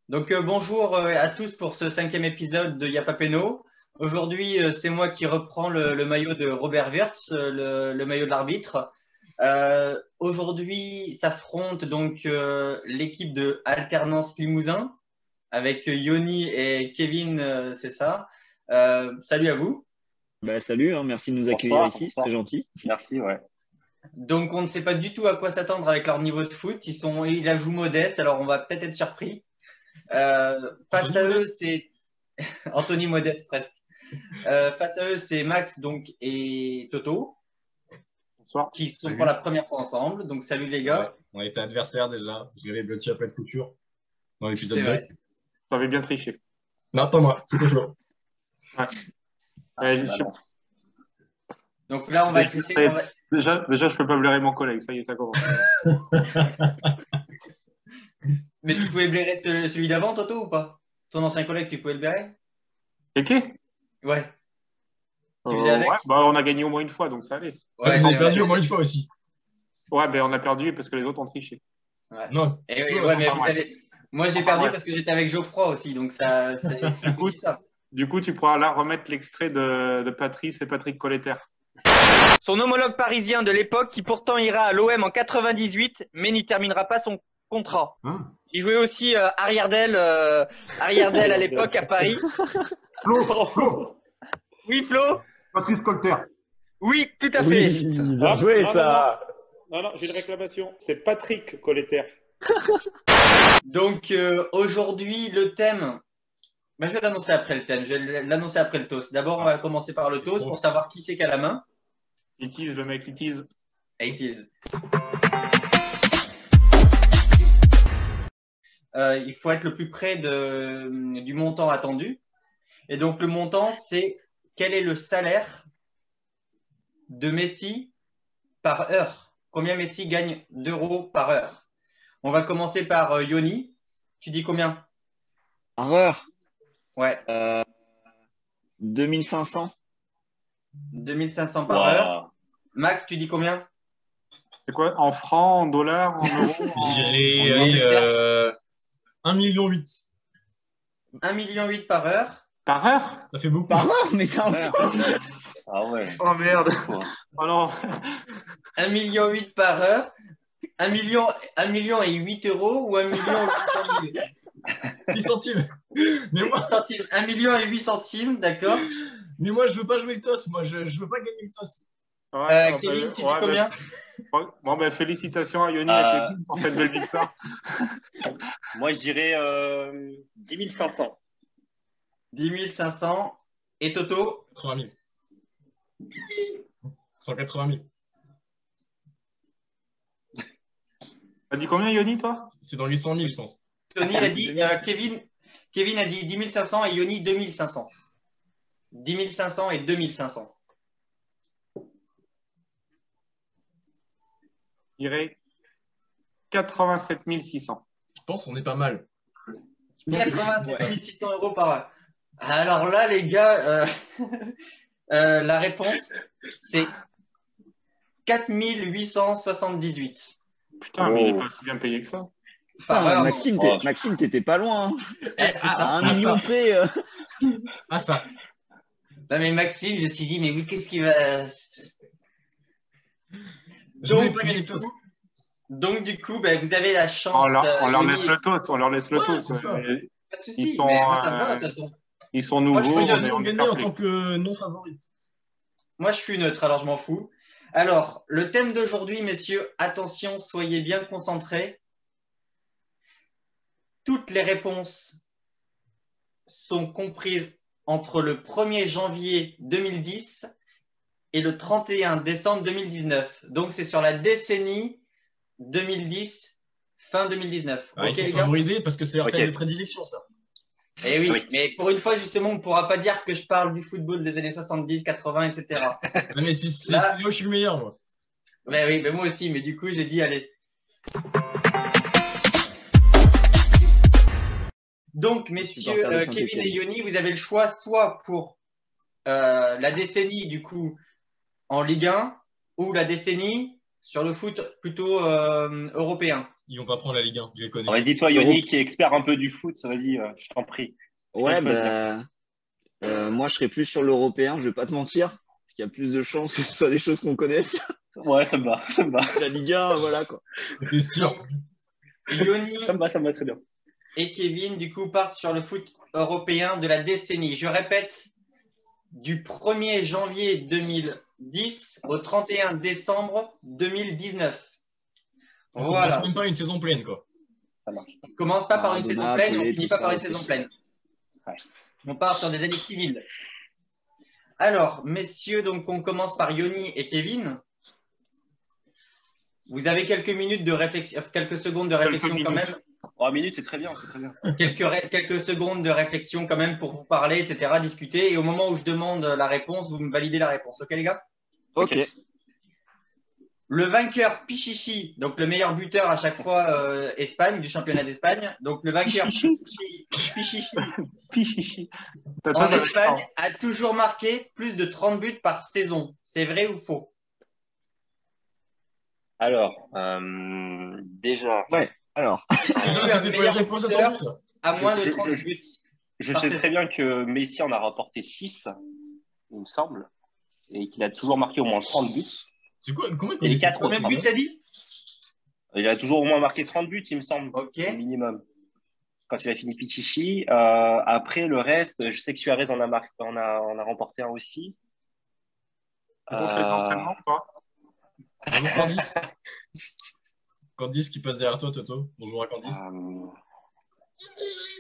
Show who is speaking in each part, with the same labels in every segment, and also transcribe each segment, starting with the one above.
Speaker 1: Donc bonjour à tous pour ce cinquième épisode de Y'a pas péno. Aujourd'hui, c'est moi qui reprends le maillot de Robert Wirtz, le maillot de l'arbitre. Aujourd'hui, s'affronte donc l'équipe de Alternance Limousin avec Yoni et Kevin, c'est ça. Salut à vous.
Speaker 2: Bah, salut, hein, merci de nous accueillir
Speaker 3: Bonsoir,
Speaker 2: ici, c'est
Speaker 3: bonsoir.
Speaker 2: très gentil.
Speaker 3: Merci, ouais.
Speaker 1: Donc on ne sait pas du tout à quoi s'attendre avec leur niveau de foot. Ils la jouent modeste, alors on va peut-être être surpris. Face
Speaker 4: Anthony
Speaker 1: à eux,
Speaker 4: Modeste.
Speaker 1: c'est Anthony Modeste presque. Face à eux, c'est Max donc et Toto
Speaker 3: Bonsoir.
Speaker 1: qui sont
Speaker 4: Salut.
Speaker 1: pour la première fois ensemble. Donc salut les
Speaker 4: Ouais,
Speaker 1: gars.
Speaker 4: on était adversaires déjà. Je l'avais bloqué après de couture dans l'épisode
Speaker 1: C'est
Speaker 4: 2.
Speaker 1: vrai.
Speaker 3: Tu avais bien triché.
Speaker 4: Non, pas moi, c'était Flo.
Speaker 3: Ouais,
Speaker 1: Voilà. Donc là, on va essayer.
Speaker 3: Déjà, je peux pas blairer mon collègue, ça y est, ça commence.
Speaker 1: Mais tu pouvais blairer celui d'avant, Toto, ou pas? Ton ancien collègue, tu pouvais le blairer?
Speaker 3: Et qui
Speaker 1: Ouais. Tu faisais avec?
Speaker 3: ouais, bah, on a gagné au moins une fois, donc ça allait.
Speaker 1: Ouais,
Speaker 4: Ils ont
Speaker 1: c'est
Speaker 4: perdu
Speaker 1: vrai.
Speaker 4: au moins une fois aussi.
Speaker 3: Ouais, ben on a perdu parce que les autres ont triché.
Speaker 1: Ouais.
Speaker 4: Non,
Speaker 1: Et oui,
Speaker 4: Flo,
Speaker 1: ouais, mais
Speaker 3: enfin,
Speaker 1: vous
Speaker 3: ouais.
Speaker 1: savez, moi j'ai
Speaker 3: Enfin,
Speaker 1: perdu
Speaker 3: ouais.
Speaker 1: parce que j'étais avec Geoffroy aussi, donc ça, c'est aussi ça.
Speaker 3: Du coup, tu pourras là remettre l'extrait de Patrice et Patrick Colletter.
Speaker 5: Son homologue parisien de l'époque qui pourtant ira à l'OM en 98 mais n'y terminera pas son contrat.
Speaker 4: Hein
Speaker 5: Il jouait aussi arrière-d'aile à l'époque à Paris.
Speaker 6: Flo,
Speaker 5: Oui Flo?
Speaker 6: Patrice Colter.
Speaker 5: Oui, tout à fait.
Speaker 2: Oui, bien joué
Speaker 7: non,
Speaker 2: ça.
Speaker 7: Non, j'ai une réclamation. C'est Patrick Colletter.
Speaker 1: Donc aujourd'hui, le thème, ben, je vais l'annoncer après le thème, je vais l'annoncer après le toast. D'abord, on va commencer par le toast pour savoir qui c'est qui a la main.
Speaker 3: Il tease, le mec, il tease.
Speaker 1: 80s. Il faut être le plus près du montant attendu. Et donc le montant, c'est quel est le salaire de Messi par heure? Combien Messi gagne d'euros par heure? On va commencer par Yoni. Tu dis combien?
Speaker 2: Par heure,
Speaker 1: Ouais,
Speaker 2: 2500.
Speaker 1: 2500 par heure.
Speaker 3: Wow.
Speaker 1: Max, tu dis combien?
Speaker 3: C'est quoi? En francs, en dollars, en euros?
Speaker 4: J'irai
Speaker 1: en
Speaker 4: aller 1,8 million.
Speaker 1: 1,8 million par heure.
Speaker 3: Par heure?
Speaker 4: Ça fait beaucoup.
Speaker 2: Par heure, mais t'es un
Speaker 3: Ah ouais. Oh merde. Oh non.
Speaker 1: 1,8 million par heure. 1 million et 8 euros ou 1 million 800 000
Speaker 4: 10 centimes. Mais moi,
Speaker 1: centimes. 1 million et 8 centimes, d'accord.
Speaker 4: je veux pas jouer le toss. Moi, je veux pas gagner le toss.
Speaker 3: Ouais,
Speaker 1: Kevin, tu dis
Speaker 3: ouais,
Speaker 1: combien?
Speaker 3: Bon, ben, félicitations à Yoni et Kevin pour cette belle victoire.
Speaker 8: Moi, je dirais 10 500.
Speaker 1: 10 500. Et Toto?
Speaker 4: 80 000. 180 000.
Speaker 3: T'as dit combien, Yoni, toi?
Speaker 4: C'est dans 800 000, je pense.
Speaker 1: Tony a dit, Kevin a dit 10 500 et Yoni 2 500. 10 500 et 2 500.
Speaker 3: Je dirais 87 600.
Speaker 4: Je pense qu'on est pas mal.
Speaker 1: 87 600 euros par heure. Alors là, les gars, la réponse, c'est 4 878
Speaker 3: Putain, mais il est pas si bien payé que ça.
Speaker 1: par heure.
Speaker 2: Maxime, t'étais pas loin. Hein.
Speaker 1: C'est ça.
Speaker 2: À 1 million près.
Speaker 4: Ah, ça.
Speaker 1: Non, mais Maxime, je me suis dit, mais oui, qu'est-ce qu'il va.
Speaker 4: Je voulais
Speaker 1: Donc,
Speaker 4: pas gagner le toss.
Speaker 1: Donc, du coup, ben, vous avez la chance.
Speaker 3: On leur
Speaker 1: Yoni,
Speaker 3: laisse le toss, on leur laisse le
Speaker 4: Ouais,
Speaker 3: toss.
Speaker 4: c'est ça.
Speaker 1: Pas de souci,
Speaker 3: Ils sont,
Speaker 1: mais moi, ça me va, de toute façon.
Speaker 3: Ils sont
Speaker 1: Moi, je
Speaker 3: nouveaux.
Speaker 1: peux
Speaker 4: On
Speaker 1: dire
Speaker 4: va
Speaker 3: on est
Speaker 4: gagner en
Speaker 3: fair
Speaker 4: tant
Speaker 3: play.
Speaker 4: que non favori.
Speaker 1: Moi, je suis neutre, alors je m'en fous. Alors, le thème d'aujourd'hui, messieurs, attention, soyez bien concentrés. Toutes les réponses sont comprises entre le 1er janvier 2010 et le 31 décembre 2019. Donc, c'est sur la décennie 2010, fin 2019.
Speaker 4: Ah, ils
Speaker 1: Ok,
Speaker 4: sont
Speaker 1: les gars?
Speaker 4: favorisés parce que c'est leur
Speaker 8: Ok.
Speaker 4: thème de prédilection, ça.
Speaker 1: Eh oui,
Speaker 8: Oui.
Speaker 1: mais pour une fois, justement, on ne pourra pas dire que je parle du football des années 70, 80, etc.
Speaker 4: Non, mais c'est
Speaker 1: Là-
Speaker 4: là où je suis le meilleur, moi.
Speaker 1: Mais oui, mais moi aussi, mais du coup, j'ai dit, allez. Donc, messieurs,
Speaker 2: Supporter de
Speaker 1: Kevin
Speaker 2: Saint-Étienne.
Speaker 1: et Yoni, vous avez le choix soit pour la décennie, du coup, en Ligue 1, ou la décennie sur le foot plutôt européen.
Speaker 4: Ils vont pas prendre la Ligue 1, je les connais.
Speaker 8: Vas-y, toi, Yoni, qui est expert un peu du foot, vas-y, je t'en prie.
Speaker 2: Ouais,
Speaker 8: Je te laisse
Speaker 2: moi, je serais plus sur l'européen, je vais pas te mentir. Parce qu'il y a plus de chances que ce soit des choses qu'on connaisse.
Speaker 8: Ouais, ça me va, ça me va.
Speaker 2: La Ligue 1, voilà quoi.
Speaker 4: T'es sûr?
Speaker 1: Yoni
Speaker 8: Ça me va très bien.
Speaker 1: et Kevin, du coup, partent sur le foot européen de la décennie. Je répète, du 1er janvier 2010 au 31 décembre 2019.
Speaker 4: On
Speaker 1: Voilà.
Speaker 4: commence même pas une saison pleine, quoi.
Speaker 8: Ça marche.
Speaker 1: On commence pas par une
Speaker 2: Maradona,
Speaker 1: saison pleine, on
Speaker 2: Pelé,
Speaker 1: finit
Speaker 2: tout
Speaker 1: pas
Speaker 2: ça,
Speaker 1: par une
Speaker 2: c'est
Speaker 1: saison
Speaker 2: sûr.
Speaker 1: pleine.
Speaker 8: Ouais.
Speaker 1: On part sur des années civiles. Alors, messieurs, donc on commence par Yoni et Kevin. Vous avez quelques minutes de réflexion, quelques secondes de réflexion quand même.
Speaker 8: 3 minutes, c'est très bien, c'est très bien.
Speaker 1: Quelques secondes de réflexion quand même pour vous parler, etc., discuter. Et au moment où je demande la réponse, vous me validez la réponse. Ok, les gars?
Speaker 2: Ok.
Speaker 1: Le vainqueur Pichichi, donc le meilleur buteur à chaque fois Espagne, du championnat d'Espagne. Donc le vainqueur Pichichi en Espagne a toujours marqué plus de 30 buts par saison. C'est vrai ou faux?
Speaker 8: Alors, déjà,
Speaker 2: Alors,
Speaker 4: Déjà,
Speaker 1: un
Speaker 4: c'était pas une
Speaker 1: meilleur
Speaker 4: réponse
Speaker 1: buteur
Speaker 4: attendue, ça.
Speaker 1: À moins de
Speaker 8: Je-
Speaker 1: 30
Speaker 8: je-
Speaker 1: buts.
Speaker 8: je
Speaker 1: Par
Speaker 8: sais
Speaker 1: saison.
Speaker 8: très bien que Messi en a rapporté 6, il me semble, et qu'il a toujours marqué au moins 30 buts.
Speaker 4: C'est quoi? Comment
Speaker 8: Et les 4
Speaker 1: Combien de buts t'as dit?
Speaker 8: Il a toujours au moins marqué 30 buts, il me semble,
Speaker 1: Ok.
Speaker 8: au minimum. Quand il a fini Pichichi. Après, le reste, je sais que Suarez en a remporté un aussi.
Speaker 3: Tu comptes les entraînements ou pas?
Speaker 4: Bonjour Candice. Candice qui passe derrière toi, Toto. Bonjour à Candice.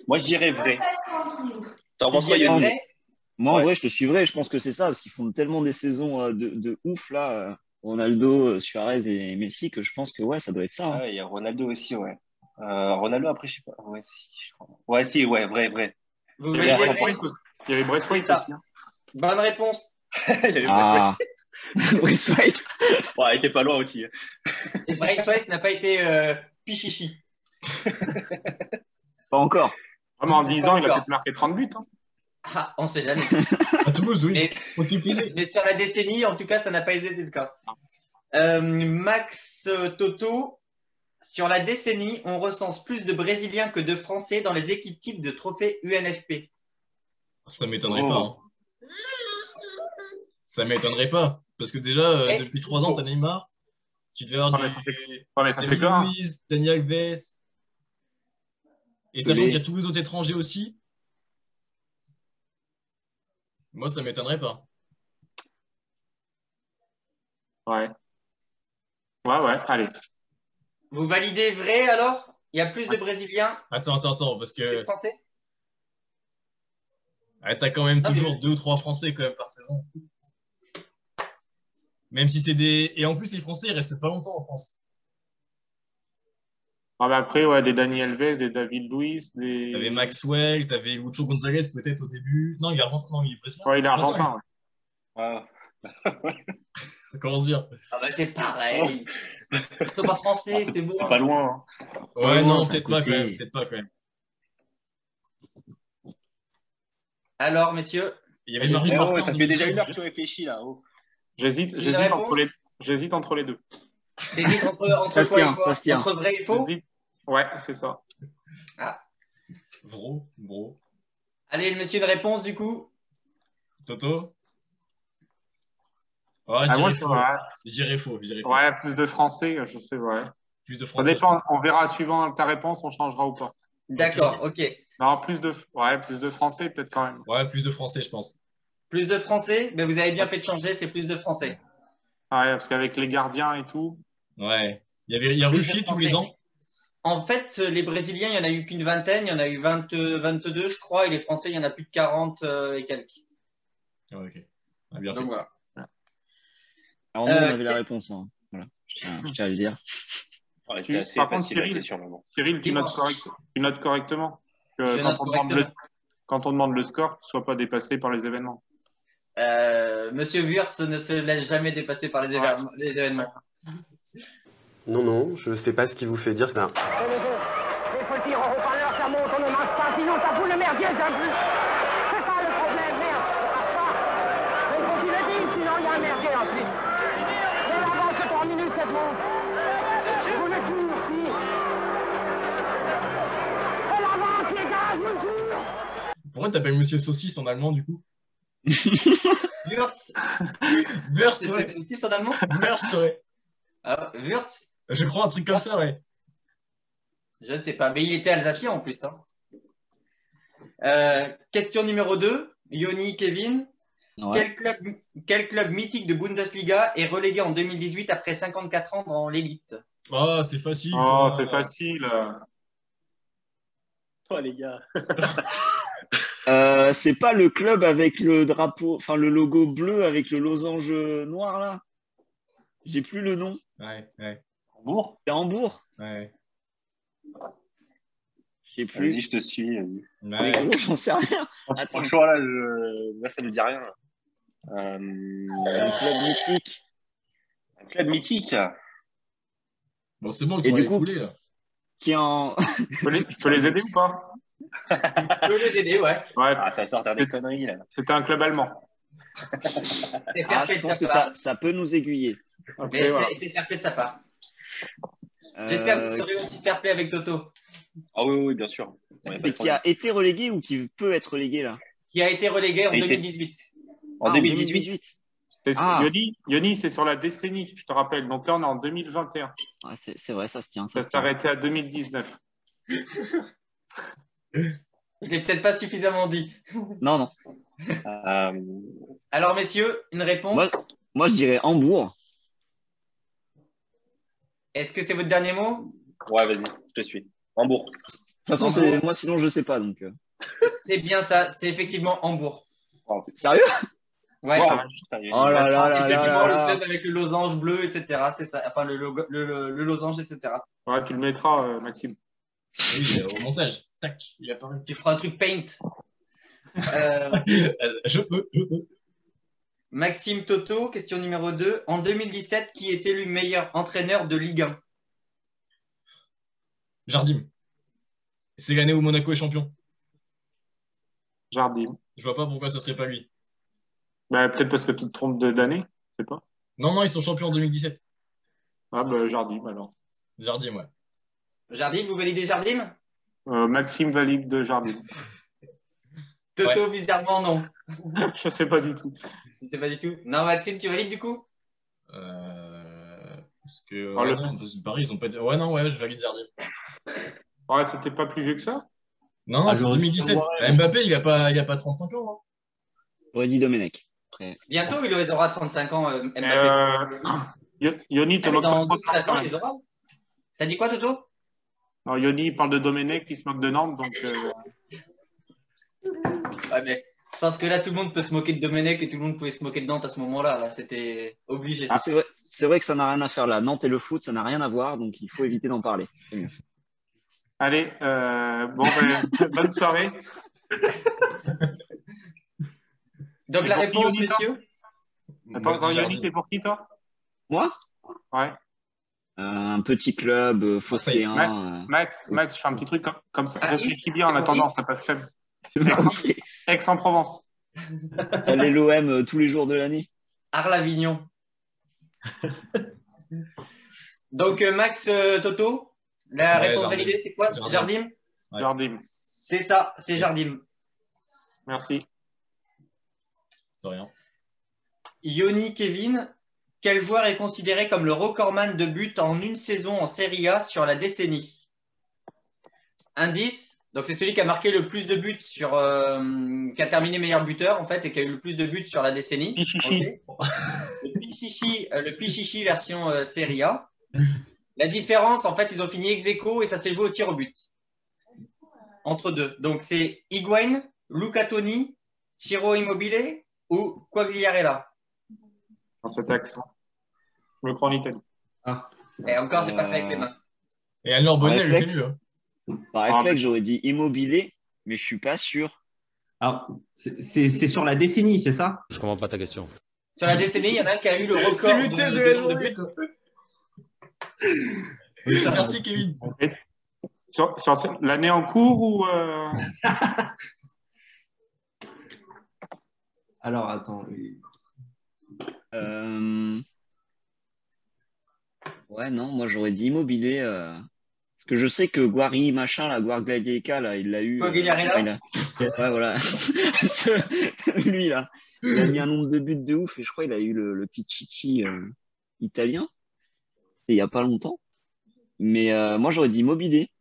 Speaker 8: Moi, je dirais vrai. T'en
Speaker 1: Tu
Speaker 8: penses quoi,
Speaker 1: dirais
Speaker 8: Yannick?
Speaker 1: vrai?
Speaker 2: moi en
Speaker 8: Ouais.
Speaker 2: vrai, je te suivrai. Je pense que c'est ça, parce qu'ils font tellement des saisons de ouf là. Ronaldo, Suarez et Messi, que je pense que ouais, ça doit être ça. hein.
Speaker 8: Ouais, il y a Ronaldo aussi, ouais. Ronaldo, après, je sais pas. Ouais, si, je crois. Ouais, si, ouais, vrai.
Speaker 1: Vous
Speaker 3: Il y
Speaker 1: validez
Speaker 3: avait
Speaker 1: vrai?
Speaker 3: Braithwaite aussi. Il y avait Braithwaite
Speaker 1: C'est ça.
Speaker 3: aussi, hein.
Speaker 1: Bonne réponse.
Speaker 8: Il y avait
Speaker 2: Ah, Brice White.
Speaker 8: Ouais, il était pas loin aussi.
Speaker 1: Et Braithwaite n'a pas été Pichichi.
Speaker 2: Pas encore.
Speaker 3: Ah, mais en 10 ans, il a
Speaker 1: Encore.
Speaker 3: peut-être marqué 30 buts. Hein.
Speaker 1: Ah, on sait jamais.
Speaker 4: À Toulouse, oui.
Speaker 1: Mais-
Speaker 4: On t'est pisé.
Speaker 1: Mais sur la décennie, en tout cas, ça n'a pas été le cas. Max Toto, sur la décennie, on recense plus de Brésiliens que de Français dans les équipes types de trophées UNFP.
Speaker 4: Ça m'étonnerait
Speaker 8: Oh.
Speaker 4: pas. Hein. Ça m'étonnerait pas. Parce que déjà,
Speaker 1: Eh,
Speaker 4: depuis 3 ans, t'as Neymar. Tu devais avoir
Speaker 3: Ouais, mais
Speaker 4: du
Speaker 3: ça fait- Ouais, mais ça fait
Speaker 4: David
Speaker 3: que un.
Speaker 4: Luiz, Dani Alves. Et sachant
Speaker 2: Mais-
Speaker 4: qu'il y a tous les autres étrangers aussi. Moi, ça m'étonnerait pas.
Speaker 3: Ouais. Ouais, allez.
Speaker 1: Vous validez vrai alors? Il y a plus de Brésiliens
Speaker 4: Attends, parce
Speaker 1: que de
Speaker 4: que
Speaker 1: Français?
Speaker 4: t'as quand même
Speaker 1: Ah, mais-
Speaker 4: toujours 2 ou 3 Français quand même par saison. Même si c'est des. Et en plus, les Français, ils restent pas longtemps en France.
Speaker 3: Ah, bah après, ouais, des Dani Alves, des David Luiz, des.
Speaker 4: T'avais Maxwell, t'avais Lucho Gonzalez peut-être au début. Non, il est argentin, non, il est brésilien.
Speaker 3: Ouais, il est argentin. Ouais.
Speaker 8: Ouais.
Speaker 4: Ça commence bien.
Speaker 1: Ah bah c'est pareil. Ils sont pas français, c'est bon.
Speaker 8: C'est pas loin. Hein.
Speaker 4: Ouais,
Speaker 2: non,
Speaker 4: non,
Speaker 2: c'est à
Speaker 4: peut-être pas
Speaker 2: côté.
Speaker 4: quand même. Peut-être pas quand même.
Speaker 1: Alors, messieurs,
Speaker 4: Il y avait Marie
Speaker 8: Eh,
Speaker 4: Martin.
Speaker 8: ouais,
Speaker 4: en
Speaker 8: ça fait déjà
Speaker 4: 2013,
Speaker 8: une heure que tu réfléchis là. Oh.
Speaker 3: J'hésite
Speaker 1: réponse
Speaker 3: j'hésite entre les deux.
Speaker 1: t'hésites entre
Speaker 2: Ça se
Speaker 1: quoi et
Speaker 2: tient,
Speaker 1: quoi?
Speaker 2: ça se tient.
Speaker 1: Entre vrai et faux?
Speaker 3: J'hésite. Ouais, c'est ça.
Speaker 4: Bro.
Speaker 1: Allez, monsieur, une réponse du coup.
Speaker 4: Toto. Ouais,
Speaker 3: Ah, moi,
Speaker 4: je dirais faux.
Speaker 3: ouais, plus de Français, je sais, ouais.
Speaker 4: Plus de
Speaker 3: Ça
Speaker 4: Français.
Speaker 3: dépend, on verra suivant ta réponse, on changera ou pas.
Speaker 1: D'accord, ok.
Speaker 3: Non, plus de Français, peut-être quand même.
Speaker 4: Ouais, plus de Français, je pense.
Speaker 1: Plus de Français, mais vous avez bien fait de changer, c'est plus de Français.
Speaker 3: Ouais, parce qu'avec les gardiens et tout.
Speaker 4: Ouais. Il y a
Speaker 1: Plus de
Speaker 4: Ruffier tous
Speaker 1: Français.
Speaker 4: les ans.
Speaker 1: En fait, les Brésiliens, il n'y en a eu qu'une vingtaine, il y en a eu 22, je crois, et les Français, il y en a plus de 40 et quelques.
Speaker 4: Ouais, ok. Ah, bien fait.
Speaker 1: Donc voilà.
Speaker 2: Alors nous, on avait
Speaker 1: Euh,
Speaker 2: la réponse. Hein. Voilà. Je tiens à le dire.
Speaker 8: Ouais,
Speaker 3: Tu-
Speaker 8: c'est assez
Speaker 3: par contre,
Speaker 8: facile la
Speaker 3: Cyril-
Speaker 8: question, mais bon.
Speaker 3: Cyril, tu
Speaker 1: Dis-moi.
Speaker 3: notes correctement. Que
Speaker 1: Je note correctement.
Speaker 3: Quand on demande le score, tu ne sois pas dépassé par les événements.
Speaker 1: Monsieur Wurtz ne se laisse jamais dépasser par les événements.
Speaker 9: Non, je sais pas ce qui vous fait dire que.
Speaker 10: Les faut le dire en haut-parleur, ça monte, on ne mange pas, sinon ça fout le merdier, ça pue. C'est ça le problème, merde, ça passe pas. Mais faut qu'il le dise, sinon il y a un merdier en plus. C'est l'avance de 3 minutes, cette Vous le jure, si. Elle avance, les gars, je vous le jure.
Speaker 4: Pourquoi t'appelles Monsieur Saucisse en allemand du coup?
Speaker 1: Wurz.
Speaker 4: Wurst,
Speaker 1: C'est
Speaker 4: ouais.
Speaker 1: saucisse en allemand?
Speaker 4: Wurst, ouais.
Speaker 1: Ah, Wurz?
Speaker 4: Je crois un truc comme ça, ouais.
Speaker 1: Je ne sais pas, mais il était alsacien en plus. Hein. Question numéro 2, Yoni, Kevin.
Speaker 2: Ouais.
Speaker 1: Quel club mythique de Bundesliga est relégué en 2018 après 54 ans dans l'élite?
Speaker 4: Oh, c'est facile.
Speaker 3: Oh,
Speaker 4: ça.
Speaker 3: c'est facile.
Speaker 8: Oh, les gars.
Speaker 2: C'est pas le club avec le drapeau, enfin le logo bleu avec le losange noir là? J'ai plus le nom.
Speaker 4: Ouais, ouais,
Speaker 8: Hambourg?
Speaker 2: C'est Hambourg?
Speaker 4: ouais.
Speaker 2: Je sais plus.
Speaker 8: Vas-y, je te suis. Vas-y.
Speaker 2: Les
Speaker 4: Ouais.
Speaker 2: gros, j'en sais rien. Attends,
Speaker 8: Franchement, là, ça me dit rien.
Speaker 2: un club mythique.
Speaker 8: Un club mythique.
Speaker 4: Bon, c'est bon,
Speaker 2: Et
Speaker 4: tu
Speaker 2: du
Speaker 4: vas
Speaker 2: coup,
Speaker 4: foulé là.
Speaker 2: qui est en.
Speaker 3: Je peux les aider ou pas?
Speaker 1: Je peux les aider, ouais.
Speaker 3: Ouais,
Speaker 8: Ah, ça sort des conneries, là.
Speaker 3: c'était un club allemand.
Speaker 1: C'est
Speaker 2: Ah,
Speaker 1: fair play
Speaker 2: je
Speaker 1: de
Speaker 2: pense
Speaker 1: ta
Speaker 2: que
Speaker 1: part.
Speaker 2: ça peut nous aiguiller.
Speaker 3: Ok,
Speaker 1: Mais
Speaker 3: voilà.
Speaker 1: c'est fair play de sa part. J'espère que vous serez aussi fair play avec Toto.
Speaker 8: Ah oui, oui, bien sûr. Ouais, pas de
Speaker 2: C'est qui a été relégué ou qui peut être relégué là?
Speaker 1: Qui a été relégué en
Speaker 8: A été-
Speaker 1: 2018.
Speaker 8: En
Speaker 2: Ah,
Speaker 8: 2018.
Speaker 2: Ah.
Speaker 3: Yoni, c'est sur la décennie, je te rappelle. Donc là, on est en 2021.
Speaker 2: Ah, c'est vrai, ça se tient.
Speaker 3: Ça
Speaker 2: se tient.
Speaker 3: s'arrêtait à 2019.
Speaker 1: Je l'ai peut-être pas suffisamment dit.
Speaker 2: Non, non.
Speaker 1: Alors, messieurs, une réponse.
Speaker 2: Moi, je dirais Hambourg.
Speaker 1: Est-ce que c'est votre dernier mot?
Speaker 8: Ouais, vas-y, je te suis. Hambourg.
Speaker 2: De toute façon,
Speaker 1: Hambourg.
Speaker 2: moi, sinon, je sais pas. Donc,
Speaker 1: C'est bien ça, c'est effectivement Hambourg.
Speaker 2: Sérieux?
Speaker 1: Ouais.
Speaker 8: Wow, putain, il y a une-
Speaker 2: Oh là là là là
Speaker 1: Effectivement,
Speaker 2: là
Speaker 1: le
Speaker 2: là.
Speaker 1: club avec le losange bleu, etc. C'est ça. Enfin, le losange, etc.
Speaker 3: Ouais, tu le mettras, Maxime.
Speaker 4: Oui, au montage. Tac, il apparaît.
Speaker 1: Tu feras un truc paint.
Speaker 4: Je peux.
Speaker 1: Maxime Toto, question numéro 2. En 2017, qui est élu meilleur entraîneur de Ligue 1?
Speaker 4: Jardim. C'est l'année où Monaco est champion.
Speaker 3: Jardim.
Speaker 4: Je vois pas pourquoi ce serait pas lui.
Speaker 3: Bah, peut-être parce que tu te trompes d'année, je sais pas.
Speaker 4: Non, non, ils sont champions en 2017.
Speaker 3: Ah, bah, Jardim, alors.
Speaker 4: Jardim, ouais.
Speaker 1: Jardim, vous validez Jardim?
Speaker 3: Maxime valide de Jardim.
Speaker 1: Toto, bizarrement, non.
Speaker 3: Je sais pas du tout.
Speaker 1: Tu sais pas du tout. Non, Maxime, tu valides du coup?
Speaker 4: Parce que
Speaker 3: Oh, le-
Speaker 4: non, parce que Paris, ils ont pas dit. Ouais, non, ouais, je valide Jardim.
Speaker 3: Ouais, c'était pas plus vieux que ça?
Speaker 4: Non, non, c'est
Speaker 11: j'aurais
Speaker 4: 2017.
Speaker 11: dit-
Speaker 4: Mbappé, il a pas 35 ans. Hein.
Speaker 2: J'aurais dit Domenech.
Speaker 1: Bientôt, il aura 35 ans, Mbappé.
Speaker 3: Yoni, te
Speaker 1: Ah, mais
Speaker 3: moque
Speaker 1: dans
Speaker 3: pas trop
Speaker 1: 12-13 ans,
Speaker 3: de
Speaker 1: il les aura. T'as dit quoi, Toto?
Speaker 3: Non, Yoni, il parle de Domenech, il se moque de Nantes, donc
Speaker 1: Ouais, mais je pense que là, tout le monde peut se moquer de Domenech et tout le monde pouvait se moquer de Nantes à ce moment-là. Là, c'était obligé.
Speaker 2: Ah, c'est vrai que ça n'a rien à faire là. Nantes et le foot, ça n'a rien à voir, donc il faut éviter d'en parler. C'est mieux.
Speaker 3: allez, bon, bonne soirée.
Speaker 1: Donc,
Speaker 3: Et
Speaker 1: la
Speaker 3: pour
Speaker 1: réponse,
Speaker 3: qui, Yoni, toi
Speaker 1: messieurs?
Speaker 3: Attends,
Speaker 4: Moi, je dis
Speaker 3: Yoni,
Speaker 4: Jardim.
Speaker 3: t'es pour qui, toi?
Speaker 2: Moi,
Speaker 3: Ouais.
Speaker 2: un petit club phocéen.
Speaker 3: Max, je fais un petit truc comme ça.
Speaker 1: Ah,
Speaker 3: Réfléchis
Speaker 1: Is,
Speaker 3: bien en
Speaker 1: c'est pour
Speaker 3: attendant,
Speaker 1: Is
Speaker 3: ça passe crème.
Speaker 2: C'est
Speaker 3: Aix-en-Provence.
Speaker 2: aller l'OM tous les jours de l'année.
Speaker 1: Arles-Avignon. Donc, Max, Toto, la
Speaker 4: Ouais,
Speaker 1: réponse
Speaker 4: Jardim.
Speaker 1: validée, c'est quoi?
Speaker 4: Jardim.
Speaker 1: Jardim?
Speaker 4: Ouais.
Speaker 3: Jardim.
Speaker 1: C'est ça, c'est Jardim.
Speaker 3: Merci.
Speaker 4: De rien.
Speaker 1: Yoni, Kevin, quel joueur est considéré comme le recordman de buts en une saison en Serie A sur la décennie? Indice, donc c'est celui qui a marqué le plus de buts qui a terminé meilleur buteur en fait et qui a eu le plus de buts sur la décennie.
Speaker 3: Pichichi.
Speaker 1: Ok. Le Pichichi version Serie A. La différence, en fait, ils ont fini ex aequo et ça s'est joué au tir au but. Entre deux. Donc c'est Higuain, Luca Toni, Ciro Immobile ou Quagliarella.
Speaker 3: Dans cet accent. Je me crois en Italie.
Speaker 1: Et encore, j'ai pas fait avec les mains.
Speaker 4: Et alors, Bonnet, elle le fait
Speaker 2: réflexe.
Speaker 4: mieux. Hein.
Speaker 2: Par réflexe, j'aurais dit Immobilier, mais je suis pas sûr.
Speaker 11: Alors, c'est sur la décennie, c'est ça?
Speaker 12: Je comprends pas ta question.
Speaker 1: Sur la décennie, il y en a un qui a eu le record
Speaker 4: C'est l'utile de
Speaker 1: de
Speaker 4: la
Speaker 1: nombre de
Speaker 4: journée.
Speaker 1: buts.
Speaker 4: Merci, Kevin.
Speaker 3: Sur l'année en cours ou
Speaker 11: Alors, attends.
Speaker 2: Ouais, non, moi j'aurais dit Immobilier. Parce que je sais que Guari, machin, là, Guardiaca, là, il l'a eu.
Speaker 1: Quagliarella
Speaker 2: Ouais, voilà. Lui, là, il a mis un nombre de buts de ouf et je crois qu'il a eu le Pichichi italien. C'était il y a pas longtemps. Mais moi j'aurais dit Immobilier.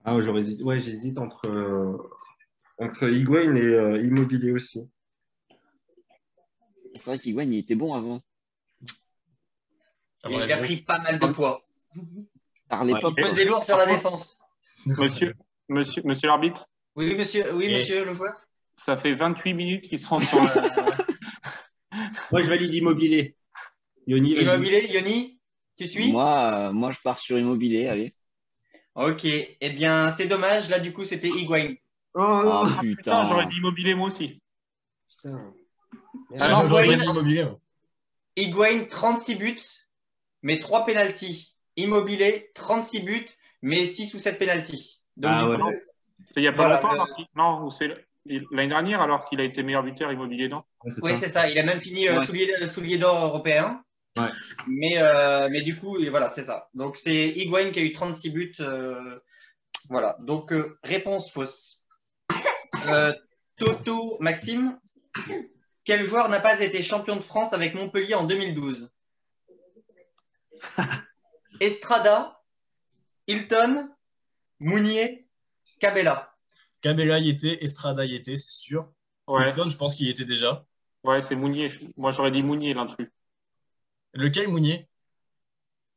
Speaker 12: Ah, j'hésite entre Higuain et Immobilier aussi.
Speaker 2: C'est vrai qu'Higuain, il était bon avant.
Speaker 1: Il a pris pas mal de poids.
Speaker 2: Par l'époque.
Speaker 1: Il pesait lourd sur la défense.
Speaker 3: Monsieur l'arbitre,
Speaker 1: Oui, monsieur le joueur.
Speaker 3: ça fait 28 minutes qu'ils sont sur la...
Speaker 12: Moi, je valide Immobilier. Yoni, vas-y.
Speaker 1: Immobilier, Yoni, tu suis?
Speaker 2: Moi, je pars sur Immobilier, allez.
Speaker 1: Ok, eh bien, c'est dommage. Là, du coup, c'était Higuain.
Speaker 12: Oh non.
Speaker 2: Oh,
Speaker 3: Putain,
Speaker 2: putain.
Speaker 3: j'aurais dit Immobilier moi aussi.
Speaker 12: Putain.
Speaker 1: Alors,
Speaker 4: J'aurais
Speaker 1: Higuain,
Speaker 4: dit Immobilier.
Speaker 1: Higuain, 36 buts, mais 3 pénaltys. Immobilier, 36 buts, mais 6 ou 7 pénaltys. Donc,
Speaker 12: Ah
Speaker 1: du
Speaker 12: ouais.
Speaker 1: coup,
Speaker 3: C'est il y a pas
Speaker 1: Voilà,
Speaker 3: longtemps,
Speaker 1: le-
Speaker 3: alors non, ou c'est l'année dernière alors qu'il a été meilleur buteur Immobilier, non?
Speaker 12: Ouais, c'est
Speaker 1: oui,
Speaker 12: ça.
Speaker 1: c'est ça. Il a même fini
Speaker 2: Ouais.
Speaker 1: soulier d'or européen.
Speaker 12: Ouais.
Speaker 1: Mais du coup, et voilà, c'est ça. Donc, c'est Higuain qui a eu 36 buts. Voilà. Donc, réponse fausse. Toto, Maxime, quel joueur n'a pas été champion de France avec Montpellier en 2012? Estrada, Hilton, Mounier, Cabella.
Speaker 4: Cabella y était, Estrada y était, c'est sûr.
Speaker 3: Ouais,
Speaker 4: Hilton, je pense qu'il y était déjà.
Speaker 3: ouais, c'est Mounier. Moi, j'aurais dit Mounier, l'intrus.
Speaker 4: Lequel Mounier?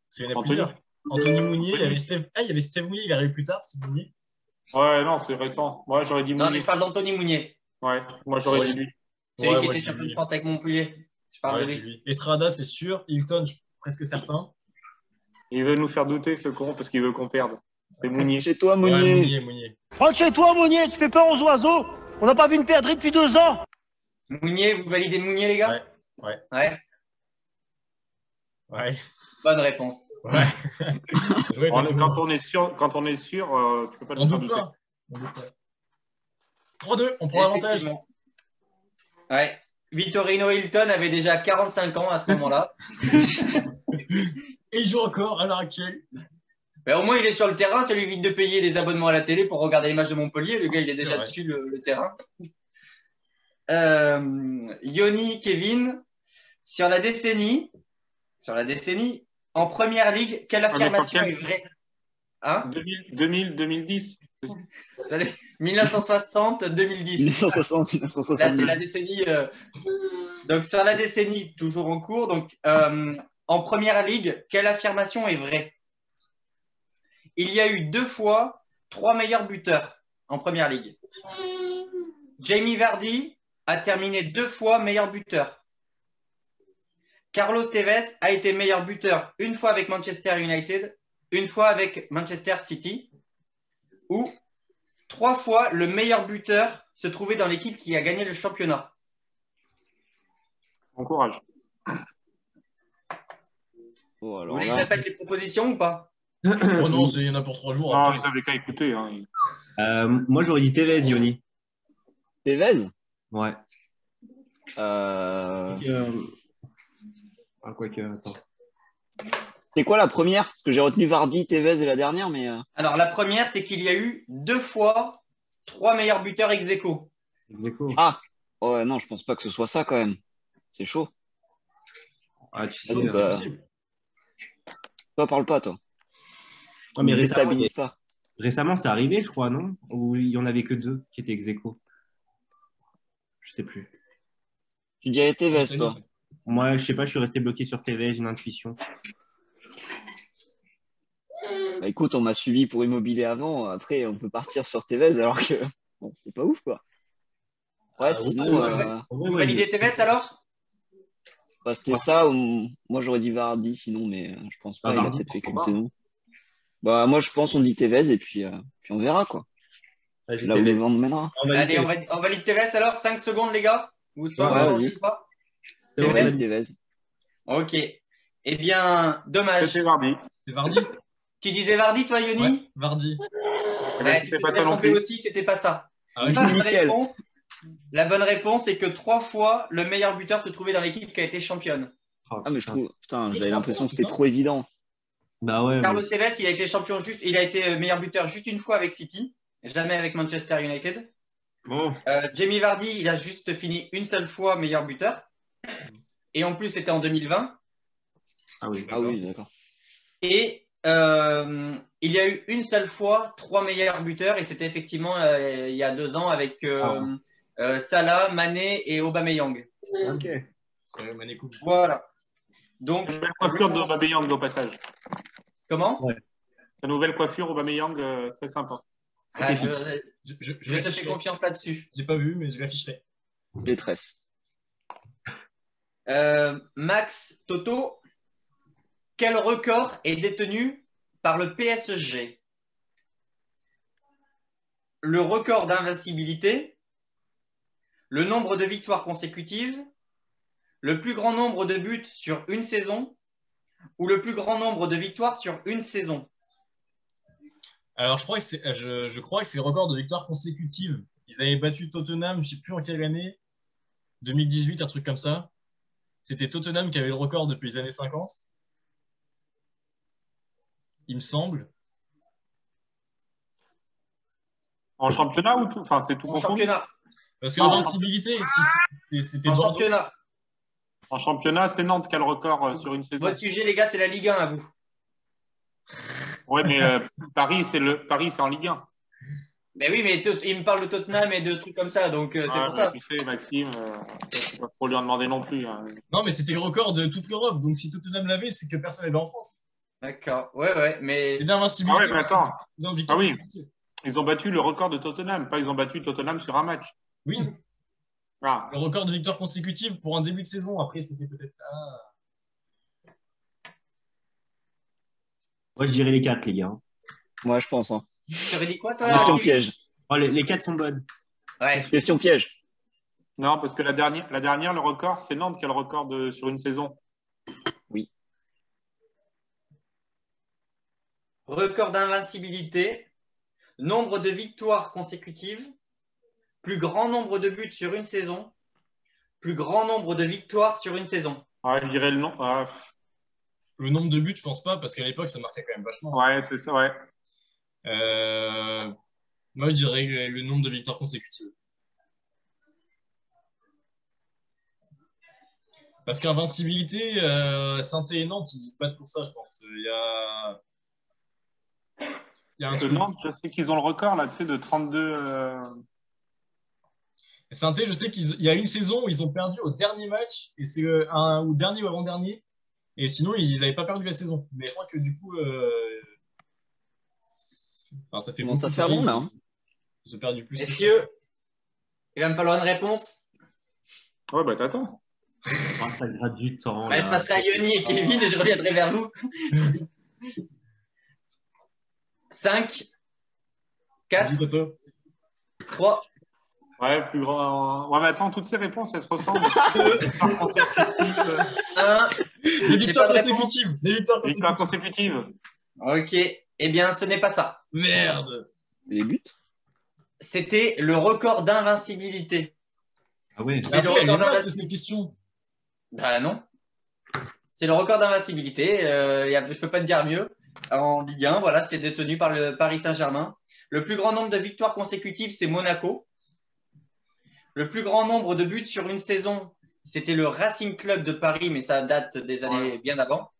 Speaker 4: Parce qu'il y en a
Speaker 3: Anthony.
Speaker 4: plusieurs. Anthony Mounier, il y avait Steve. Ah, il y avait Steve Mounier, il est arrivé plus tard, Steve Mounier.
Speaker 3: Ouais, non, c'est récent. Moi, j'aurais dit
Speaker 1: Non, mais
Speaker 3: Mounier.
Speaker 1: je parle d'Anthony Mounier.
Speaker 3: Ouais, moi, j'aurais
Speaker 4: Ouais.
Speaker 3: dit lui.
Speaker 1: C'est lui qui était champion de France avec Montpellier. Je parle
Speaker 4: Ouais,
Speaker 1: de
Speaker 4: c'est
Speaker 1: lui.
Speaker 4: lui. Estrada, c'est sûr. Hilton, je suis presque certain.
Speaker 3: Il veut nous faire douter, ce con, parce qu'il veut qu'on perde. C'est Mounier.
Speaker 2: Chez toi,
Speaker 4: Ouais,
Speaker 2: Monnier.
Speaker 4: Mounier.
Speaker 10: Rentre chez toi, Monnier, tu fais peur aux oiseaux. On n'a pas vu une perdrix depuis 2 ans.
Speaker 1: Mounier, vous validez Mounier, les gars?
Speaker 4: Ouais.
Speaker 1: Ouais. Bonne réponse.
Speaker 4: Ouais. Joué, Toto.
Speaker 3: Quand on est sûr, tu peux pas
Speaker 4: On
Speaker 3: nous faire
Speaker 4: double
Speaker 3: douter.
Speaker 4: pas. 3-2, on prend l'avantage.
Speaker 1: Effectivement. Ouais. Vittorino Hilton avait déjà 45 ans à ce moment-là.
Speaker 4: Et il joue encore à l'heure actuelle.
Speaker 1: Mais au moins, il est sur le terrain. Ça lui évite de payer les abonnements à la télé pour regarder les matchs de Montpellier. Le gars, il est déjà
Speaker 4: vrai.
Speaker 1: dessus le terrain. Yoni, Kevin, sur la décennie, en première ligue, quelle affirmation est vraie? Hein?
Speaker 3: 2010.
Speaker 1: 1960, 2010.
Speaker 2: 1960,
Speaker 1: Là,
Speaker 2: 1960.
Speaker 1: c'est la décennie. Donc, sur la décennie, toujours en cours. Donc, en première ligue, quelle affirmation est vraie? Il y a eu 2 fois 3 meilleurs buteurs en première ligue. Jamie Vardy a terminé 2 fois meilleur buteur. Carlos Tevez a été meilleur buteur 1 fois avec Manchester United, 1 fois avec Manchester City, ou 3 fois le meilleur buteur se trouvait dans l'équipe qui a gagné le championnat.
Speaker 3: Bon courage.
Speaker 2: Oh,
Speaker 1: Vous
Speaker 2: alors
Speaker 1: voulez que je
Speaker 2: là,
Speaker 1: répète les propositions ou pas?
Speaker 4: Oh non, il y en a pour 3 jours.
Speaker 3: Non,
Speaker 4: après.
Speaker 3: ils avaient qu'à écouter. Hein.
Speaker 12: Moi, j'aurais dit Tevez, Yoni.
Speaker 2: Tevez.
Speaker 12: Ouais.
Speaker 2: Euh,
Speaker 12: Ah, quoique, attends.
Speaker 2: C'est quoi la première? Parce que j'ai retenu Vardy, Tevez et la dernière, mais
Speaker 1: Alors, la première, c'est qu'il y a eu 2 fois 3 meilleurs buteurs ex aequo.
Speaker 12: Execo.
Speaker 2: ah, ouais, non, je pense pas que ce soit ça quand même. C'est chaud.
Speaker 12: Ah, tu sais.
Speaker 2: Donc,
Speaker 4: C'est possible.
Speaker 2: toi, parle pas, toi.
Speaker 12: Ouais, mais
Speaker 2: Ne
Speaker 12: récemment,
Speaker 2: déstabilise pas.
Speaker 12: c'est arrivé, je crois, non? Ou il y en avait que 2 qui étaient ex-aequo. Je sais plus.
Speaker 2: Tu dirais Tevez, toi.
Speaker 12: Moi, je sais pas, je suis resté bloqué sur Tevez, une intuition.
Speaker 2: Bah, écoute, on m'a suivi pour Immobilier avant. Après, on peut partir sur Tevez alors que bon, c'était pas ouf, quoi. Ouais, sinon,
Speaker 1: Vous validez Tevez alors?
Speaker 2: bah, c'était ça. Moi, j'aurais dit Vardy, sinon, mais je pense pas.
Speaker 12: Ah,
Speaker 2: Il a
Speaker 12: Vardy,
Speaker 2: peut-être fait
Speaker 12: pourquoi
Speaker 2: qu'une
Speaker 12: pas.
Speaker 2: saison. Bah, moi, je pense on dit Tevez et puis on verra, quoi.
Speaker 12: Vas-y,
Speaker 2: Là où
Speaker 12: Tevez.
Speaker 2: le vent me mènera.
Speaker 1: Allez, on valide Tevez alors? 5 secondes, les gars? Ou soit
Speaker 2: Ouais,
Speaker 1: vous
Speaker 2: vas-y.
Speaker 1: changez pas?
Speaker 12: C'est bon,
Speaker 1: Tevez
Speaker 12: vas-y.
Speaker 2: Tevez.
Speaker 1: Ok. Eh bien, dommage.
Speaker 3: C'était Vardy.
Speaker 4: C'est Vardy.
Speaker 1: Tu disais Vardy, toi, Yoni?
Speaker 4: Ouais, Vardy.
Speaker 1: Ouais, tu
Speaker 3: C'était
Speaker 1: t'es
Speaker 3: pas ça non
Speaker 1: trompé
Speaker 3: plus.
Speaker 1: aussi, c'était pas ça.
Speaker 4: Ah ouais.
Speaker 2: Nickel.
Speaker 1: La bonne réponse est que 3 fois, le meilleur buteur se trouvait dans l'équipe qui a été championne.
Speaker 12: Oh,
Speaker 2: Ah, mais je
Speaker 12: putain.
Speaker 2: trouve, putain, j'avais
Speaker 4: trois
Speaker 2: l'impression
Speaker 4: fois,
Speaker 2: que c'était
Speaker 4: putain.
Speaker 2: trop évident.
Speaker 12: Bah ouais.
Speaker 1: Carlos
Speaker 12: mais-
Speaker 1: Tevez, il a été champion juste, il a été meilleur buteur juste une fois avec City, jamais avec Manchester United.
Speaker 3: Bon.
Speaker 1: Jamie Vardy, il a juste fini une seule fois meilleur buteur. Et en plus, c'était en 2020.
Speaker 12: Ah oui.
Speaker 2: Ah oui, d'accord.
Speaker 1: Et il y a eu une seule fois 3 meilleurs buteurs, et c'était effectivement il y a 2 ans avec Salah, Mané et Aubameyang.
Speaker 12: Ok.
Speaker 4: C'est Mané-Coupe.
Speaker 1: Voilà. Donc,
Speaker 3: Nouvelle coiffure d'Aubameyang au passage.
Speaker 1: comment
Speaker 3: Sa nouvelle coiffure Aubameyang, très sympa.
Speaker 1: Ah, je
Speaker 4: Je
Speaker 1: te fais
Speaker 4: l'afficherai.
Speaker 1: confiance là-dessus.
Speaker 4: J'ai pas vu, mais je l'afficherai.
Speaker 2: Détresse.
Speaker 1: Max Toto, quel record est détenu par le PSG? Le record d'invincibilité, le nombre de victoires consécutives, le plus grand nombre de buts sur une saison ou le plus grand nombre de victoires sur une saison?
Speaker 4: Alors, je crois que c'est le record de victoires consécutives. Ils avaient battu Tottenham, je sais plus en quelle année, 2018, un truc comme ça. C'était Tottenham qui avait le record depuis les années 50. Il me semble.
Speaker 3: En championnat ou tout? Enfin, c'est tout
Speaker 1: En
Speaker 3: confondu.
Speaker 1: championnat.
Speaker 4: Parce que
Speaker 1: Non,
Speaker 4: l'invincibilité, c'était
Speaker 1: En
Speaker 4: Bordeaux.
Speaker 1: championnat.
Speaker 3: En championnat, c'est Nantes qui a le record sur une saison.
Speaker 1: Votre sujet, les gars, c'est la Ligue 1 à vous.
Speaker 3: Ouais, mais Paris, c'est en Ligue 1.
Speaker 1: Mais oui, mais il me parle de Tottenham et de trucs comme ça, donc c'est
Speaker 3: Ouais,
Speaker 1: pour ça.
Speaker 3: tu sais, Maxime, faut pas trop lui en demander non plus. Hein.
Speaker 4: Non, mais c'était le record de toute l'Europe. Donc, si Tottenham l'avait, c'est que personne n'avait en France.
Speaker 1: D'accord. Ouais, mais.
Speaker 4: C'est d'invincibilité.
Speaker 3: Ah ouais, mais attends.
Speaker 4: Non, victoire
Speaker 3: Ah oui.
Speaker 4: consécutive.
Speaker 3: Ils ont battu le record de Tottenham, pas ils ont battu Tottenham sur un match.
Speaker 4: Oui,
Speaker 3: Ah.
Speaker 4: le record de victoires consécutives pour un début de saison. Après, c'était peut-être.
Speaker 12: Moi, je dirais les 4, les gars.
Speaker 2: Moi, je pense. Hein.
Speaker 1: Tu aurais dit quoi, toi
Speaker 2: Question
Speaker 1: Kevin
Speaker 2: piège.
Speaker 12: Oh, les 4 sont bonnes.
Speaker 1: Ouais.
Speaker 2: Question piège.
Speaker 3: Non, parce que la dernière, le record, c'est Nantes qui a le record sur une saison.
Speaker 2: Oui.
Speaker 1: Record d'invincibilité, nombre de victoires consécutives, plus grand nombre de buts sur une saison, plus grand nombre de victoires sur une saison.
Speaker 3: Ah, je dirais le nom. Ah,
Speaker 4: Le nombre de buts, je pense pas, parce qu'à l'époque, ça marquait quand même vachement.
Speaker 3: ouais, c'est ça, ouais.
Speaker 4: Moi, je dirais le nombre de victoires consécutives. Parce qu'invincibilité, Saint-Étienne et Nantes, ils se battent pour ça, je pense. Il y a un
Speaker 3: Parce que
Speaker 4: truc.
Speaker 3: Nantes, je sais qu'ils ont le record là, tu sais, de 32.
Speaker 4: Saint-Étienne, je sais qu'il y a une saison où ils ont perdu au dernier match, et c'est ou dernier ou avant-dernier, et sinon, ils n'avaient pas perdu la saison. Mais je crois que du coup, enfin, ça fait
Speaker 2: Commence à
Speaker 4: beaucoup
Speaker 2: faire
Speaker 4: de
Speaker 2: long, là. Hein.
Speaker 4: Ils ont perdu plus.
Speaker 1: Messieurs, il va me falloir une réponse.
Speaker 3: Ouais, bah t'attends.
Speaker 12: Ah, ça gratte du temps.
Speaker 1: Ouais, je
Speaker 12: là.
Speaker 1: passerai à Yoni et Kevin et je reviendrai vers vous. 5, 4,
Speaker 4: Vas-y, Toto.
Speaker 1: 3,
Speaker 3: Ouais, plus grand. Ouais, mais attends, toutes ces réponses, elles se ressemblent.
Speaker 1: 1.
Speaker 4: Les victoires
Speaker 1: pas de réponse.
Speaker 4: consécutives. Les victoires
Speaker 3: Victoire
Speaker 4: consécutives.
Speaker 3: consécutive.
Speaker 1: Ok. Eh bien, ce n'est pas ça.
Speaker 4: Merde.
Speaker 2: Les buts.
Speaker 1: C'était le record d'invincibilité.
Speaker 12: Ah ouais.
Speaker 1: C'est le
Speaker 4: Après, elle est
Speaker 1: record
Speaker 4: vaste,
Speaker 1: d'invincibilité.
Speaker 4: cette question.
Speaker 1: Bah non. C'est le record d'invincibilité. Je peux pas te dire mieux. En Ligue 1, voilà, c'est détenu par le Paris Saint-Germain. Le plus grand nombre de victoires consécutives, c'est Monaco. Le plus grand nombre de buts sur une saison, c'était le Racing Club de Paris, mais ça date des années bien avant.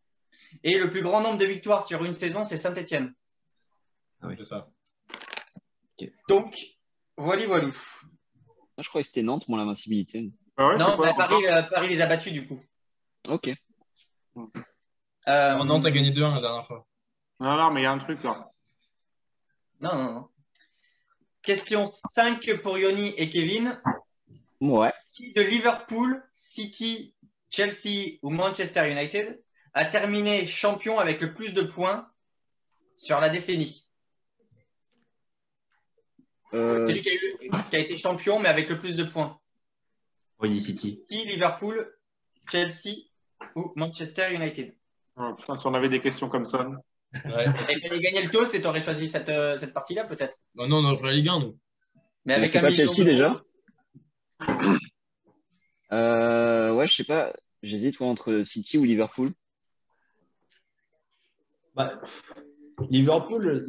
Speaker 1: Et le plus grand nombre de victoires sur une saison, c'est Saint-Etienne.
Speaker 12: Ah oui.
Speaker 4: C'est ça.
Speaker 1: Donc, voilà.
Speaker 2: Moi, je croyais que c'était Nantes, moi, l'invincibilité.
Speaker 3: Ah ouais,
Speaker 1: Non,
Speaker 3: c'est quoi,
Speaker 1: bah,
Speaker 3: encore
Speaker 1: Paris les a battus du coup.
Speaker 2: Ok.
Speaker 4: Nantes a gagné 2-1 la dernière fois.
Speaker 3: Non, mais il y a un truc là.
Speaker 1: Non. Question 5 pour Yoni et Kevin.
Speaker 2: Ouais.
Speaker 1: Qui de Liverpool, City, Chelsea ou Manchester United a terminé champion avec le plus de points sur la décennie? Celui qui a été champion, mais avec le plus de points.
Speaker 12: Roy City.
Speaker 1: City, Liverpool, Chelsea ou Manchester United.
Speaker 3: Oh, putain, si on avait des questions comme ça.
Speaker 4: Ouais.
Speaker 1: Il fallait gagner le toast et tu aurais choisi cette partie-là, peut-être.
Speaker 4: Non, on a pris la Ligue 1, nous.
Speaker 1: Mais avec
Speaker 2: c'est
Speaker 1: un
Speaker 2: pas
Speaker 1: million
Speaker 2: Chelsea
Speaker 1: d'euros.
Speaker 2: déjà. Ouais, je sais pas. J'hésite entre City ou Liverpool.
Speaker 13: Bah, Liverpool,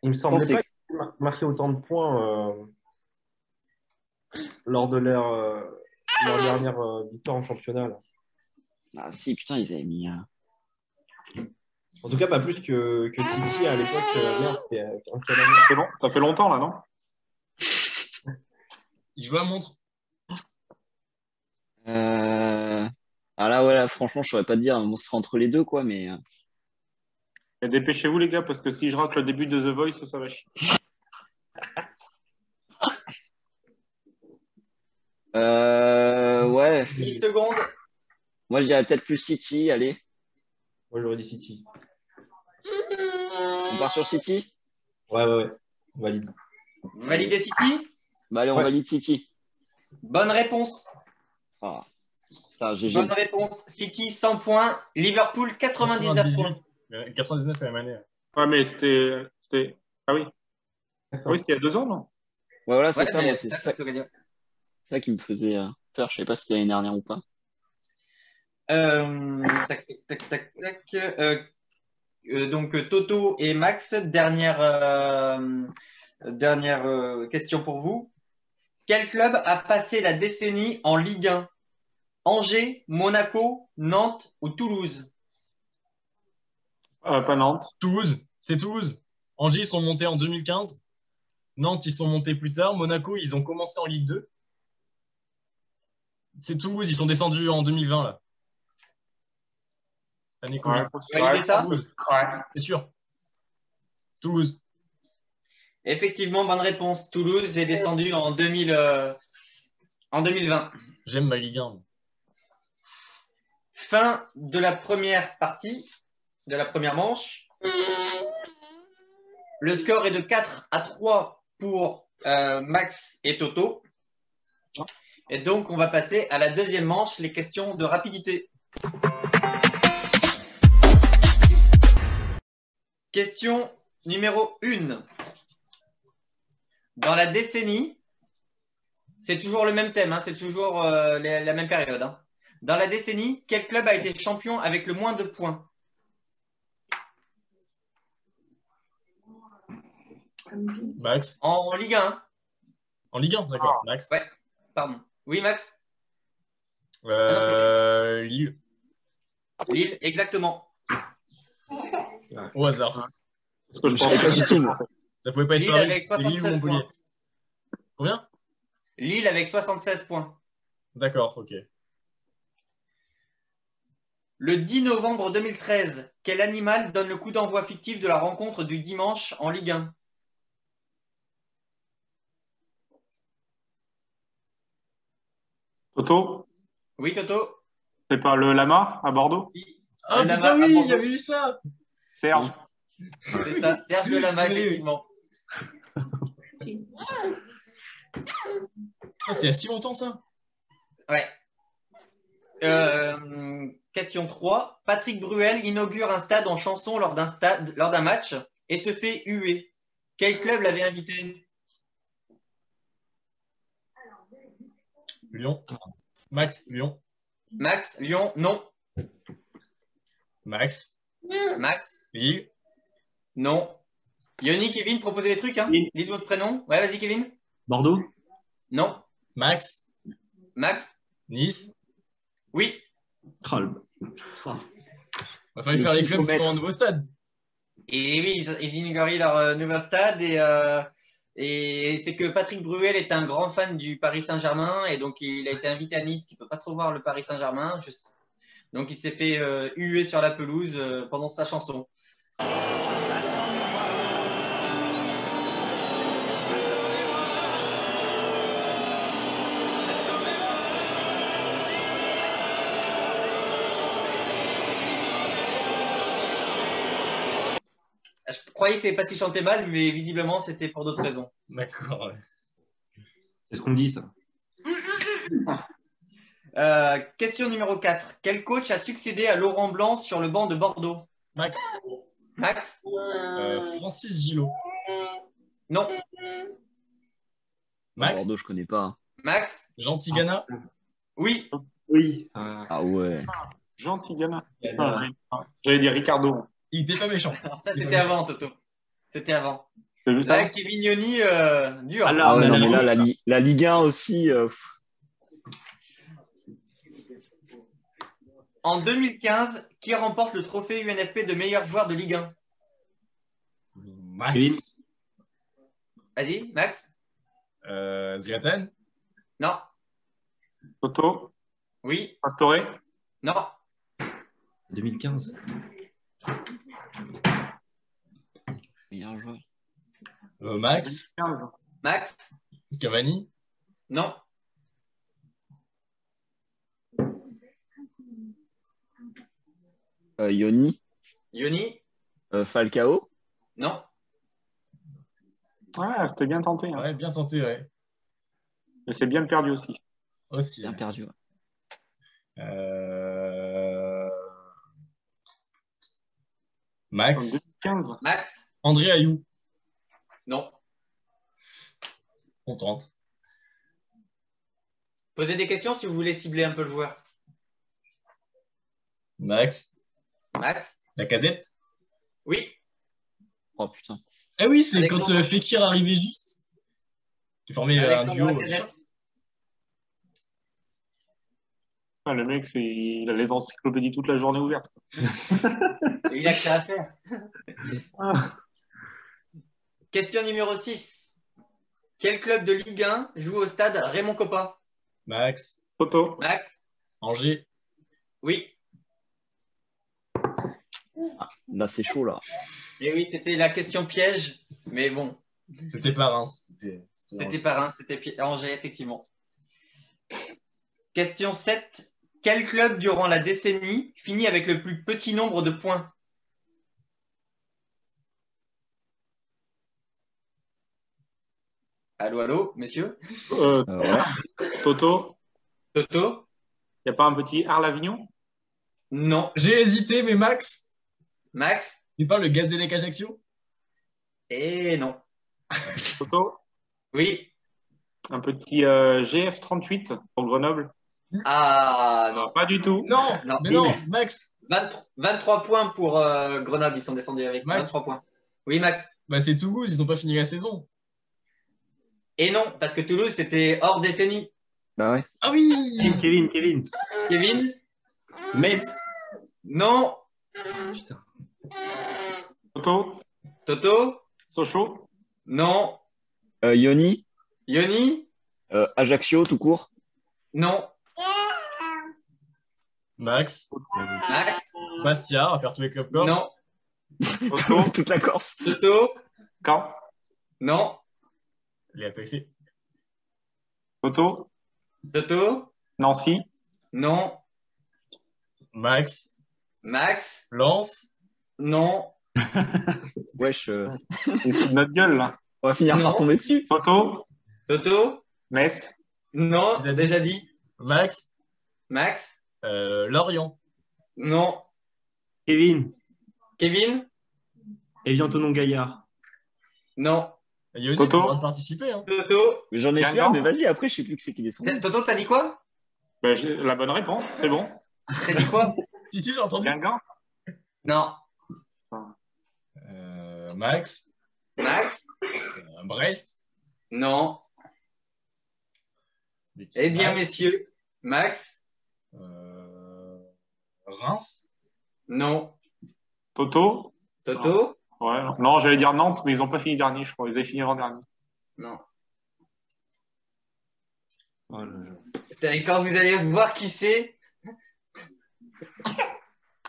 Speaker 13: il me semblait pas qu'ils marquaient autant de points lors de leur dernière victoire en championnat. Là.
Speaker 2: Ah si, putain, ils avaient mis...
Speaker 13: En tout cas, pas plus que City à l'époque. Merde, c'était en quelle
Speaker 3: Ça
Speaker 13: année
Speaker 3: fait ça fait longtemps, là, non?
Speaker 4: Il joue à la montre.
Speaker 2: Ah là, ouais, là, franchement, je saurais pas te dire. Bon, ce sera entre les deux, quoi, mais...
Speaker 3: Et dépêchez-vous, les gars, parce que si je rate le début de The Voice, ça va chier.
Speaker 2: Ouais.
Speaker 1: 10 secondes.
Speaker 2: Moi, je dirais peut-être plus City, allez.
Speaker 13: Moi, j'aurais dit City.
Speaker 2: On part sur City?
Speaker 13: Ouais. On valide.
Speaker 1: Vous validez City?
Speaker 2: Bah allez, on valide City.
Speaker 1: Bonne réponse.
Speaker 2: Ah. Putain, GG.
Speaker 1: Bonne réponse. City 100 points. Liverpool 99 points.
Speaker 4: 99 la même année.
Speaker 3: Ouais, mais c'était... Ah oui. Ah oui, c'était il y a 2 ans, non?
Speaker 2: Ouais, voilà, c'est
Speaker 1: Ouais,
Speaker 2: ça.
Speaker 1: mais
Speaker 2: Moi,
Speaker 1: c'est
Speaker 2: c'est
Speaker 1: ça que tu veux dire.
Speaker 2: ça qui me faisait peur. Je sais pas si c'était l'année dernière ou pas.
Speaker 1: Tac. Donc Toto et Max, dernière question pour vous. Quel club a passé la décennie en Ligue 1? Angers, Monaco, Nantes ou Toulouse?
Speaker 3: Pas Nantes.
Speaker 4: Toulouse, c'est Toulouse. Angers, ils sont montés en 2015. Nantes, ils sont montés plus tard. Monaco, ils ont commencé en Ligue 2. C'est Toulouse, ils sont descendus en 2020, là. Année Covid.
Speaker 1: Vous validez ça?
Speaker 4: Toulouse. C'est sûr. Toulouse.
Speaker 1: Effectivement, bonne réponse. Toulouse est descendu en 2020.
Speaker 4: J'aime ma Ligue 1.
Speaker 1: Fin de la première partie, de la première manche. Le score est de 4-3 pour Max et Toto. Et donc, on va passer à la deuxième manche, les questions de rapidité. Question numéro 1. Dans la décennie, c'est toujours le même thème, hein, c'est toujours la même période. Hein. Dans la décennie, quel club a été champion avec le moins de points?
Speaker 4: Max.
Speaker 1: En Ligue 1.
Speaker 4: En Ligue 1, d'accord. Max.
Speaker 1: Ouais, pardon. Oui, Max?
Speaker 4: Lille.
Speaker 1: Lille, exactement.
Speaker 4: Au hasard.
Speaker 3: Parce que je pensais
Speaker 2: pas du tout, moi.
Speaker 4: Ça pouvait pas être
Speaker 1: Lille
Speaker 4: Paris.
Speaker 1: avec
Speaker 4: C'est Lille ou
Speaker 1: 76
Speaker 4: Montpellier.
Speaker 1: points.
Speaker 4: Combien?
Speaker 1: Lille avec 76 points.
Speaker 4: D'accord, ok.
Speaker 1: Le 10 novembre 2013, quel animal donne le coup d'envoi fictif de la rencontre du dimanche en Ligue 1?
Speaker 3: Toto?
Speaker 1: Oui, Toto?
Speaker 3: C'est pas le Lama à Bordeaux?
Speaker 4: Ah
Speaker 1: Le
Speaker 4: putain,
Speaker 1: Lama à
Speaker 4: oui,
Speaker 1: Bordeaux.
Speaker 4: j'avais vu ça.
Speaker 3: Serge?
Speaker 1: C'est ça, Serge de Lama, effectivement.
Speaker 4: Putain, c'est il y a si longtemps, ça.
Speaker 1: Ouais. Question 3. Patrick Bruel inaugure un stade en chanson lors d'un match et se fait huer. Quel club l'avait invité?
Speaker 4: Lyon. Max, Lyon.
Speaker 1: Max, Lyon, non.
Speaker 4: Max.
Speaker 1: Max,
Speaker 4: Lille.
Speaker 1: non. Yoni, Kevin, proposez des trucs. Hein.
Speaker 12: Lille.
Speaker 1: Dites votre prénom. Ouais, vas-y, Kevin.
Speaker 12: Bordeaux?
Speaker 1: Non.
Speaker 4: Max.
Speaker 1: Max,
Speaker 4: Nice.
Speaker 1: oui.
Speaker 12: Oh,
Speaker 4: Il va falloir faire les clubs qui sont en nouveau stade.
Speaker 1: Et oui, ils inaugurent leur nouveau stade et c'est que Patrick Bruel est un grand fan du Paris Saint-Germain et donc il a été invité à Nice, qui ne peut pas trop voir le Paris Saint-Germain. Donc il s'est fait huer sur la pelouse pendant sa chanson. Je croyais que c'était parce qu'il chantait mal, mais visiblement c'était pour d'autres raisons.
Speaker 4: D'accord. Ouais.
Speaker 12: C'est ce qu'on dit, ça.
Speaker 1: Question numéro 4. Quel coach a succédé à Laurent Blanc sur le banc de Bordeaux?
Speaker 4: Max.
Speaker 1: Max?
Speaker 4: Francis Gillot.
Speaker 1: Non.
Speaker 4: Max.
Speaker 2: Bordeaux, je connais pas.
Speaker 1: Max?
Speaker 4: Jean Tigana.
Speaker 1: Oui.
Speaker 13: Oui.
Speaker 2: Ah ouais.
Speaker 3: Gentil gamin.
Speaker 4: Gamin.
Speaker 3: J'allais dire Ricardo.
Speaker 4: Il était pas méchant.
Speaker 1: Alors ça, c'était avant, Toto. C'était avant.
Speaker 3: C'est juste
Speaker 1: Là,
Speaker 3: avant.
Speaker 1: Kevin Yoni, dur.
Speaker 13: Alors,
Speaker 2: Ah ouais, non,
Speaker 13: la-
Speaker 2: mais là, la Ligue 1 aussi.
Speaker 1: En 2015, qui remporte le trophée UNFP de meilleur joueur de Ligue 1?
Speaker 13: Kevin.
Speaker 4: Max.
Speaker 1: Vas-y, Max.
Speaker 4: Zlatan.
Speaker 1: Non.
Speaker 3: Toto.
Speaker 1: Oui.
Speaker 3: Pastore.
Speaker 1: Non.
Speaker 12: 2015.
Speaker 2: Meilleur joueur.
Speaker 4: Max.
Speaker 3: 15.
Speaker 1: Max.
Speaker 4: Cavani.
Speaker 1: Non.
Speaker 2: Yoni.
Speaker 1: Yoni.
Speaker 2: Falcao.
Speaker 1: Non.
Speaker 3: Ouais, c'était bien tenté. Hein.
Speaker 4: Ouais, bien tenté, ouais.
Speaker 3: Mais c'est bien perdu aussi.
Speaker 4: Aussi.
Speaker 2: Bien
Speaker 4: Ouais.
Speaker 2: perdu. Ouais.
Speaker 3: En
Speaker 4: Max.
Speaker 3: 2015.
Speaker 1: Max.
Speaker 4: André Ayou.
Speaker 1: Non.
Speaker 4: On tente.
Speaker 1: Posez des questions si vous voulez cibler un peu le joueur.
Speaker 4: Max.
Speaker 1: Max.
Speaker 4: Lacazette.
Speaker 1: Oui.
Speaker 2: Oh putain.
Speaker 4: Eh oui, c'est
Speaker 1: Alexandre.
Speaker 4: quand Fekir arrivait juste. Qui formait un
Speaker 1: Alexandre
Speaker 4: duo.
Speaker 1: Lacazette.
Speaker 3: Ah, le mec, il a les encyclopédies toute la journée ouvertes.
Speaker 1: Il a que ça à faire.
Speaker 3: Ah.
Speaker 1: Question numéro 6. Quel club de Ligue 1 joue au stade Raymond Kopa?
Speaker 4: Max.
Speaker 3: Toto.
Speaker 1: Max.
Speaker 4: Angers.
Speaker 1: Oui.
Speaker 2: Là, c'est chaud, là.
Speaker 1: Et oui, c'était la question piège. Mais bon,
Speaker 4: C'était pas Reims.
Speaker 1: c'était pas Reims, c'était Angers, effectivement. Question 7. Quel club, durant la décennie, finit avec le plus petit nombre de points? Allô, allô, messieurs?
Speaker 2: Ouais.
Speaker 3: Toto.
Speaker 1: Toto?
Speaker 3: Il n'y a pas un petit Arles-Avignon?
Speaker 1: Non.
Speaker 4: J'ai hésité, mais Max.
Speaker 1: Max?
Speaker 4: Tu parles le Gazélec Ajaccio?
Speaker 1: Et non.
Speaker 3: Toto.
Speaker 1: Oui.
Speaker 3: Un petit GF38 pour Grenoble?
Speaker 1: Ah, non.
Speaker 3: Pas du tout.
Speaker 4: Non,
Speaker 1: Non.
Speaker 4: mais non, Max.
Speaker 1: 23 points pour Grenoble, ils sont descendus avec
Speaker 4: Max.
Speaker 1: 23 points. Oui, Max?
Speaker 4: Bah, c'est Toulouse, ils n'ont pas fini la saison.
Speaker 1: Et non, parce que Toulouse, c'était hors décennie.
Speaker 2: Bah ouais.
Speaker 4: Ah oui.
Speaker 13: Kevin.
Speaker 1: Kevin?
Speaker 13: Metz.
Speaker 1: Non.
Speaker 13: Putain.
Speaker 3: Toto.
Speaker 1: Toto?
Speaker 3: Sochaux.
Speaker 1: Non.
Speaker 2: Yoni.
Speaker 1: Yoni?
Speaker 2: Ajaccio, tout court.
Speaker 1: Non.
Speaker 4: Max.
Speaker 1: Max?
Speaker 4: Bastia, on va faire tous les clubs corse.
Speaker 1: Non.
Speaker 3: Toto.
Speaker 2: Toute la Corse.
Speaker 1: Toto?
Speaker 3: Caen.
Speaker 1: Non.
Speaker 4: Les APC.
Speaker 3: Toto.
Speaker 1: Toto?
Speaker 3: Nancy.
Speaker 1: Non.
Speaker 4: Max.
Speaker 1: Max?
Speaker 4: Lens.
Speaker 1: Non.
Speaker 2: Wesh.
Speaker 3: C'est sous de notre gueule, là.
Speaker 2: On va finir
Speaker 1: Non.
Speaker 2: par tomber dessus.
Speaker 3: Toto.
Speaker 1: Toto?
Speaker 3: Metz.
Speaker 1: Non.
Speaker 4: Il a dit.
Speaker 1: Déjà dit.
Speaker 4: Max.
Speaker 1: Max?
Speaker 4: Lorient.
Speaker 1: Non.
Speaker 13: Kevin.
Speaker 1: Kevin?
Speaker 13: Evian Tonon Gaillard.
Speaker 1: Non.
Speaker 4: Yoni,
Speaker 3: Toto.
Speaker 4: tu pourras participer. Hein.
Speaker 1: Toto?
Speaker 2: Mais j'en ai fait
Speaker 3: Guingamp.
Speaker 2: un, mais vas-y, après, je sais plus que c'est qui descend.
Speaker 1: Toto, t'as dit quoi?
Speaker 3: Ben, j'ai la bonne réponse, c'est bon.
Speaker 1: T'as dit quoi?
Speaker 4: Si, j'ai entendu.
Speaker 3: Guingamp.
Speaker 1: Non.
Speaker 4: Max.
Speaker 1: Max?
Speaker 4: Brest.
Speaker 1: Non. Eh bien, messieurs. Max?
Speaker 4: Reims.
Speaker 1: Non.
Speaker 3: Toto.
Speaker 1: Toto?
Speaker 3: Ouais, non, j'allais dire Nantes, mais ils n'ont pas fini dernier, je crois. Ils avaient fini avant-dernier.
Speaker 1: Non.
Speaker 13: Oh là là.
Speaker 1: Putain, et quand vous allez voir qui c'est?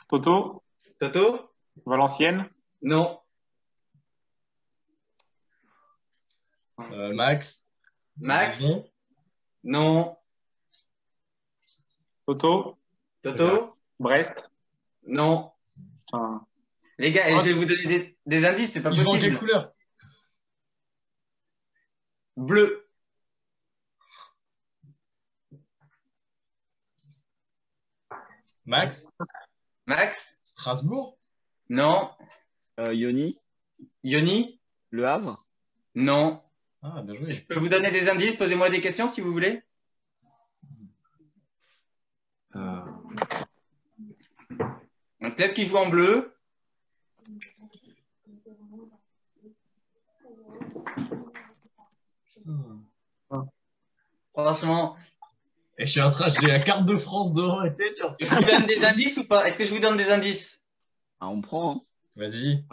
Speaker 3: Toto.
Speaker 1: Toto?
Speaker 3: Valenciennes.
Speaker 1: Non.
Speaker 4: Max.
Speaker 1: Max?
Speaker 4: Dijon.
Speaker 1: Non.
Speaker 3: Toto.
Speaker 1: Toto?
Speaker 3: Brest.
Speaker 1: Non.
Speaker 3: Enfin,
Speaker 1: Les gars, je vais vous donner des indices, c'est pas
Speaker 4: Ils jouent en
Speaker 1: possible.
Speaker 4: quelle couleur?
Speaker 1: Bleu.
Speaker 4: Max.
Speaker 1: Max?
Speaker 4: Strasbourg.
Speaker 1: Non.
Speaker 2: Yoni.
Speaker 1: Yoni?
Speaker 2: Le Havre.
Speaker 1: Non.
Speaker 4: Ah, bien joué.
Speaker 1: Je peux vous donner des indices, posez-moi des questions si vous voulez. Un club qui joue en bleu. Franchement.
Speaker 4: Et j'ai la carte de France devant la tête.
Speaker 1: Je vous donne des indices ou pas? Est-ce que je vous donne des indices?
Speaker 2: Ah, on prend. Hein.
Speaker 4: Vas-y.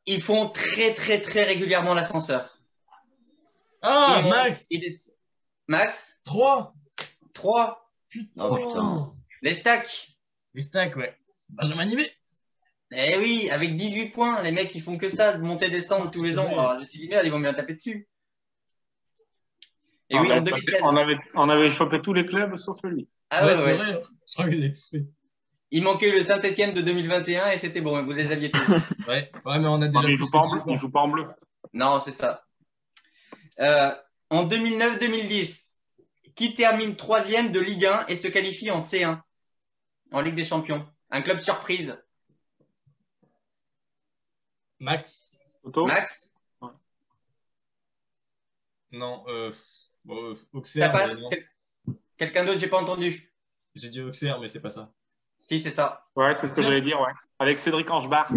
Speaker 1: Ils font très très très régulièrement l'ascenseur.
Speaker 4: Ah, Max.
Speaker 1: Max
Speaker 4: 3.
Speaker 1: Putain.
Speaker 2: Oh, putain.
Speaker 1: Les stacks.
Speaker 4: Les stacks, ouais. Benjamin Nibé.
Speaker 1: Eh oui, avec 18 points, les mecs ils font que ça, de monter descendre tous les ans. Alors, je me suis dit merde, ils vont bien taper dessus. Et oui, en 2016.
Speaker 3: On avait chopé tous les clubs sauf lui.
Speaker 1: Ah ouais,
Speaker 4: c'est vrai. Je crois que vous avez tous fait.
Speaker 1: Il manquait le Saint-Etienne de 2021 et c'était bon, vous les aviez tous.
Speaker 4: ouais, mais on a déjà.
Speaker 3: Il joue pas en bleu.
Speaker 1: Non, c'est ça. En 2009-2010, qui termine 3e de Ligue 1 et se qualifie en C1, en Ligue des Champions? Un club surprise.
Speaker 4: Max.
Speaker 1: Max.
Speaker 4: Non,
Speaker 1: Ça
Speaker 4: Auxerre.
Speaker 1: passe. Quelqu'un d'autre, j'ai pas entendu.
Speaker 4: J'ai dit Auxerre, mais c'est pas ça.
Speaker 1: Si, c'est ça.
Speaker 3: Ouais, c'est ce que j'allais dire, ouais. Avec Cédric Angebar.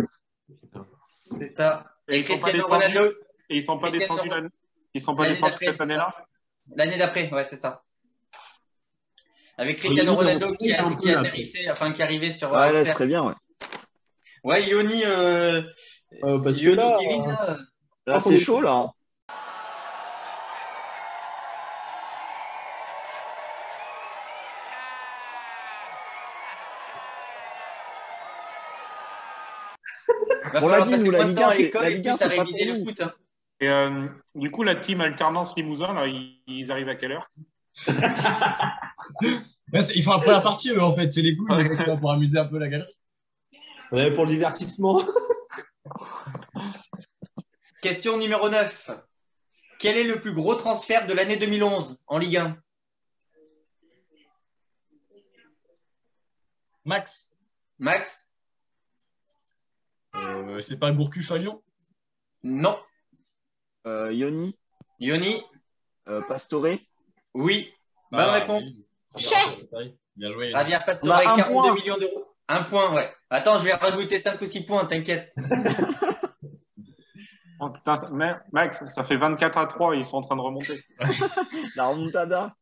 Speaker 1: C'est ça.
Speaker 3: Et
Speaker 1: Cristiano Ronaldo.
Speaker 3: Et ils sont pas descendus cette année-là?
Speaker 1: L'année d'après, ouais, c'est ça. Avec Cristiano Ronaldo qui atterrissait, enfin qui arrivait sur.
Speaker 2: Ouais, là, ce serait bien, ouais.
Speaker 1: Ouais, Yoni.
Speaker 13: Parce
Speaker 1: Yoni,
Speaker 13: que là,
Speaker 1: Kevin,
Speaker 2: là c'est chaud, là.
Speaker 1: On l'a dit, nous, la Ligue 1, c'est pas le foot. Hein.
Speaker 3: Et du coup, la team alternance Limousin, là, ils arrivent à quelle heure?
Speaker 4: Ils font la première partie, eux, en fait. C'est les couilles pour amuser un peu la galerie.
Speaker 13: On avait pour le divertissement.
Speaker 1: Question numéro 9. Quel est le plus gros transfert de l'année 2011 en Ligue 1?
Speaker 4: Max. C'est pas Gourcuff à Lyon?
Speaker 1: Non.
Speaker 2: Yoni.
Speaker 1: Pastore. Oui. Bonne réponse.
Speaker 4: Bien joué.
Speaker 1: Javier Pastore, 42 millions d'euros. Un point, ouais. Attends, je vais rajouter 5 ou 6 points, t'inquiète.
Speaker 3: Oh, putain, Max, ça fait 24-3, ils sont en train de remonter.
Speaker 2: La remontada.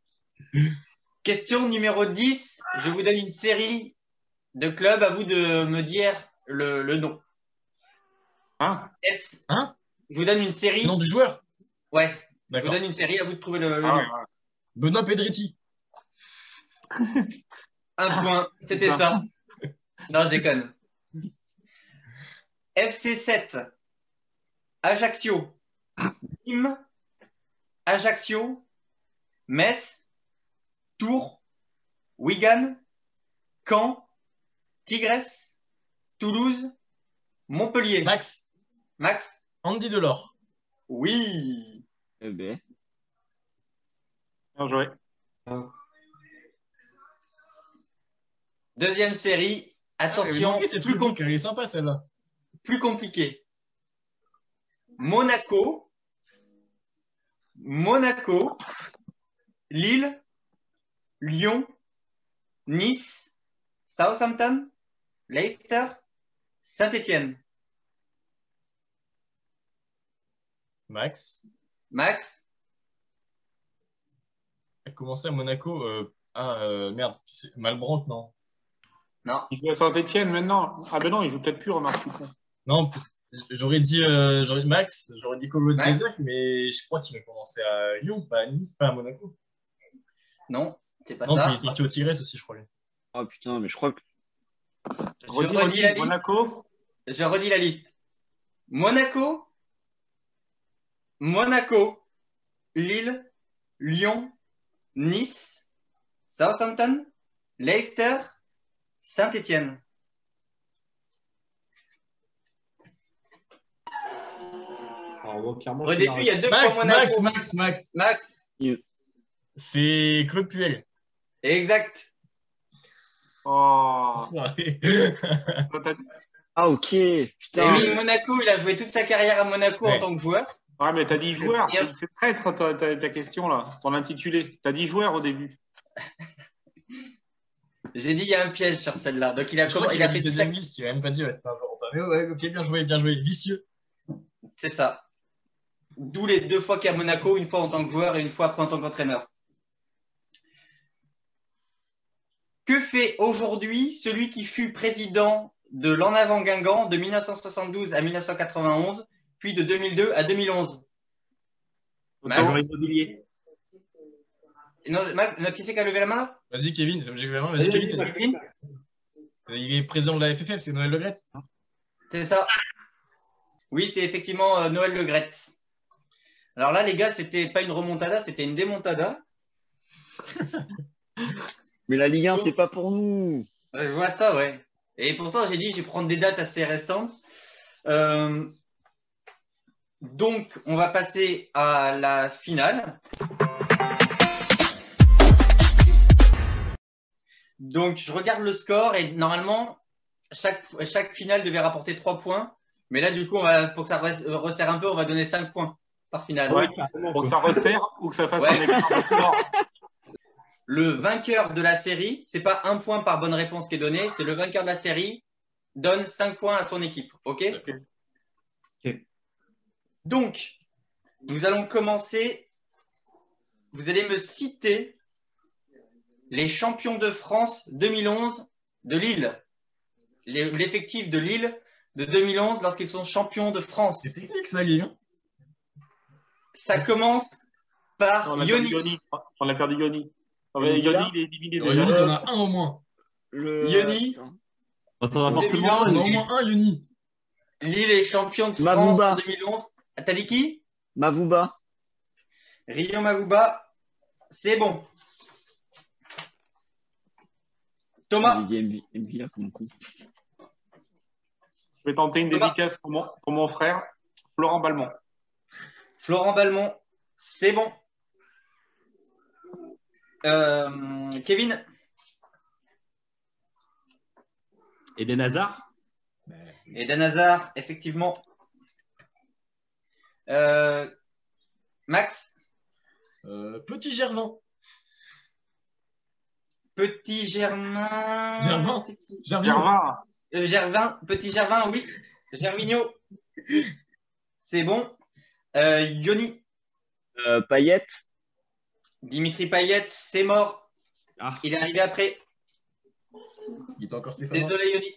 Speaker 1: Question numéro 10. Je vous donne une série de clubs, à vous de me dire le nom. Je vous donne une série.
Speaker 4: Le nom du joueur?
Speaker 1: Ouais. Je vous donne une série, à vous de trouver le nom.
Speaker 3: Ouais.
Speaker 4: Benoît Pedretti.
Speaker 1: Un point, c'était ça. Non, je déconne. FC 7, Ajaccio, Nîmes, Ajaccio, Metz, Tours, Wigan, Caen, Tigres, Toulouse, Montpellier.
Speaker 4: Max. Andy Delors.
Speaker 1: Oui.
Speaker 2: Eh ben.
Speaker 3: Bien joué.
Speaker 1: Deuxième série. Attention,
Speaker 4: c'est compliqué. Elle est sympa celle-là.
Speaker 1: Plus compliqué. Monaco, Lille, Lyon, Nice, Southampton, Leicester, Saint-Etienne.
Speaker 4: Max. Elle a commencé à Monaco. Merde. Malbranc, non?
Speaker 1: Non.
Speaker 3: Il joue à Saint-Etienne maintenant. Ah ben non, il joue peut-être plus, remarque.
Speaker 4: Non, j'aurais dit Max, j'aurais dit Colo de Kézak, mais je crois qu'il a commencé à Lyon, pas à Nice, pas à Monaco.
Speaker 1: Non, c'est pas
Speaker 4: ça.
Speaker 1: ça.
Speaker 4: Non, puis il est parti au Tigres aussi, je crois.
Speaker 2: Ah putain, mais je crois que.
Speaker 1: Je redis la liste.
Speaker 3: Monaco.
Speaker 1: Je redis la liste. Monaco, Lille, Lyon, Nice, Southampton, Leicester, Saint-Etienne.
Speaker 13: Au
Speaker 1: début, il y a deux fois Monaco.
Speaker 4: Max. C'est Claude Puel.
Speaker 1: Exact.
Speaker 3: Oh.
Speaker 2: Ah ok. Putain.
Speaker 1: Et oui, Monaco, il a joué toute sa carrière à Monaco en tant que joueur.
Speaker 3: Ouais, mais t'as dit joueur. C'est traître ta question là, ton intitulé. T'as dit joueur au début.
Speaker 1: J'ai dit il y a un piège sur celle-là. Donc il a,
Speaker 4: Je crois qu'il
Speaker 1: il
Speaker 4: a
Speaker 1: a
Speaker 4: dit
Speaker 1: fait
Speaker 4: deuxième liste, il a même pas dit ouais, c'était un joueur pas. Mais ouais, ok, bien joué, vicieux.
Speaker 1: C'est ça. D'où les 2 fois qu'il y a Monaco, une fois en tant que joueur et une fois après en tant qu'entraîneur. Que fait aujourd'hui celui qui fut président de l'En Avant Guingamp de 1972 à 1991, puis de 2002 à 2011?
Speaker 13: Agent immobilier.
Speaker 1: Non, qui c'est qui a levé la main là?
Speaker 4: Vas-y, Kevin. J'ai levé la main. Vas-y, Kevin. Il est président de la FFF, c'est Noël Le Graët.
Speaker 1: C'est ça. Oui, c'est effectivement Noël Le Graët. Alors là, les gars, c'était pas une remontada, c'était une démontada.
Speaker 2: Mais la Ligue 1, c'est pas pour nous.
Speaker 1: Je vois ça, ouais. Et pourtant, j'ai dit, je vais prendre des dates assez récentes. Donc, on va passer à la finale. Donc, je regarde le score et normalement, chaque finale devait rapporter 3 points. Mais là, du coup, pour que ça resserre un peu, on va donner 5 points par finale.
Speaker 3: Ouais, pour que ça resserre ou que ça fasse un écart de score.
Speaker 1: Le vainqueur de la série, c'est pas 1 point par bonne réponse qui est donné, c'est le vainqueur de la série donne 5 points à son équipe. OK? Donc, nous allons commencer. Vous allez me citer les champions de France 2011 de Lille. L'effectif de Lille de 2011 lorsqu'ils sont champions de France.
Speaker 4: C'est technique ça, Guy.
Speaker 1: Ça commence par Yoni.
Speaker 3: On a perdu Yoni. Yoni, il est éliminé déjà.
Speaker 4: Yoni, t'en as un au moins.
Speaker 1: Yoni.
Speaker 12: T'en as forcément
Speaker 4: un. Au moins un, Yoni.
Speaker 1: Lille est champion de France en 2011. T'as dit qui?
Speaker 2: Mavouba.
Speaker 1: Rio Mavouba. C'est bon. Thomas.
Speaker 2: Je
Speaker 3: vais tenter une dédicace pour mon frère, Florent Balmont.
Speaker 1: Florent Balmont, c'est bon. Kevin.
Speaker 12: Eden Hazard.
Speaker 1: Eden Hazard, effectivement. Max.
Speaker 4: Petit Germain.
Speaker 1: Petit Germain.
Speaker 4: Germain.
Speaker 1: Gervin. Petit Gervin, oui. Gervinho. C'est bon. Yoni.
Speaker 2: Payet.
Speaker 1: Dimitri Payet, c'est mort.
Speaker 12: Ah.
Speaker 1: Il est arrivé après.
Speaker 4: Il est encore Stéphane.
Speaker 1: Désolé, Yoni.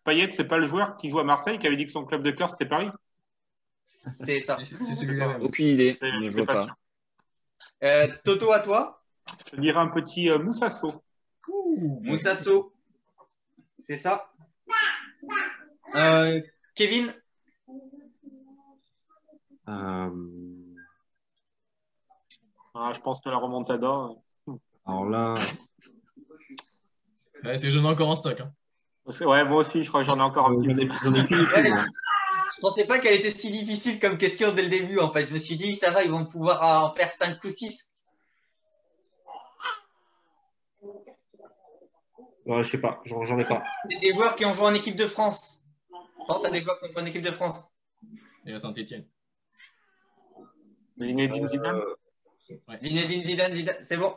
Speaker 3: Payet, c'est pas le joueur qui joue à Marseille qui avait dit que son club de cœur c'était Paris.
Speaker 1: C'est ça.
Speaker 4: C'est celui-là.
Speaker 2: Aucune idée.
Speaker 3: Je
Speaker 2: vois
Speaker 3: pas
Speaker 2: pas.
Speaker 3: sûr.
Speaker 1: Toto, à toi.
Speaker 3: Je dirais un petit Moussasso.
Speaker 1: Moussasso. C'est ça. Kevin.
Speaker 3: Je pense que la remontada.
Speaker 12: Alors là.
Speaker 4: Ouais, c'est que j'en ai encore en stock. Hein.
Speaker 3: Ouais, moi aussi, je crois que j'en ai encore un petit peu.
Speaker 1: Je pensais pas qu'elle était si difficile comme question dès le début. En fait, je me suis dit, ça va, ils vont pouvoir en faire 5 ou 6.
Speaker 13: Ouais, je sais pas, j'en ai pas.
Speaker 1: C'est des joueurs qui ont joué en équipe de France. Pense à des joueurs qui ont joué en équipe de France.
Speaker 4: Et à Saint-Etienne.
Speaker 3: Zinedine Zidane.
Speaker 1: Ouais. Zinedine Zidane, c'est bon.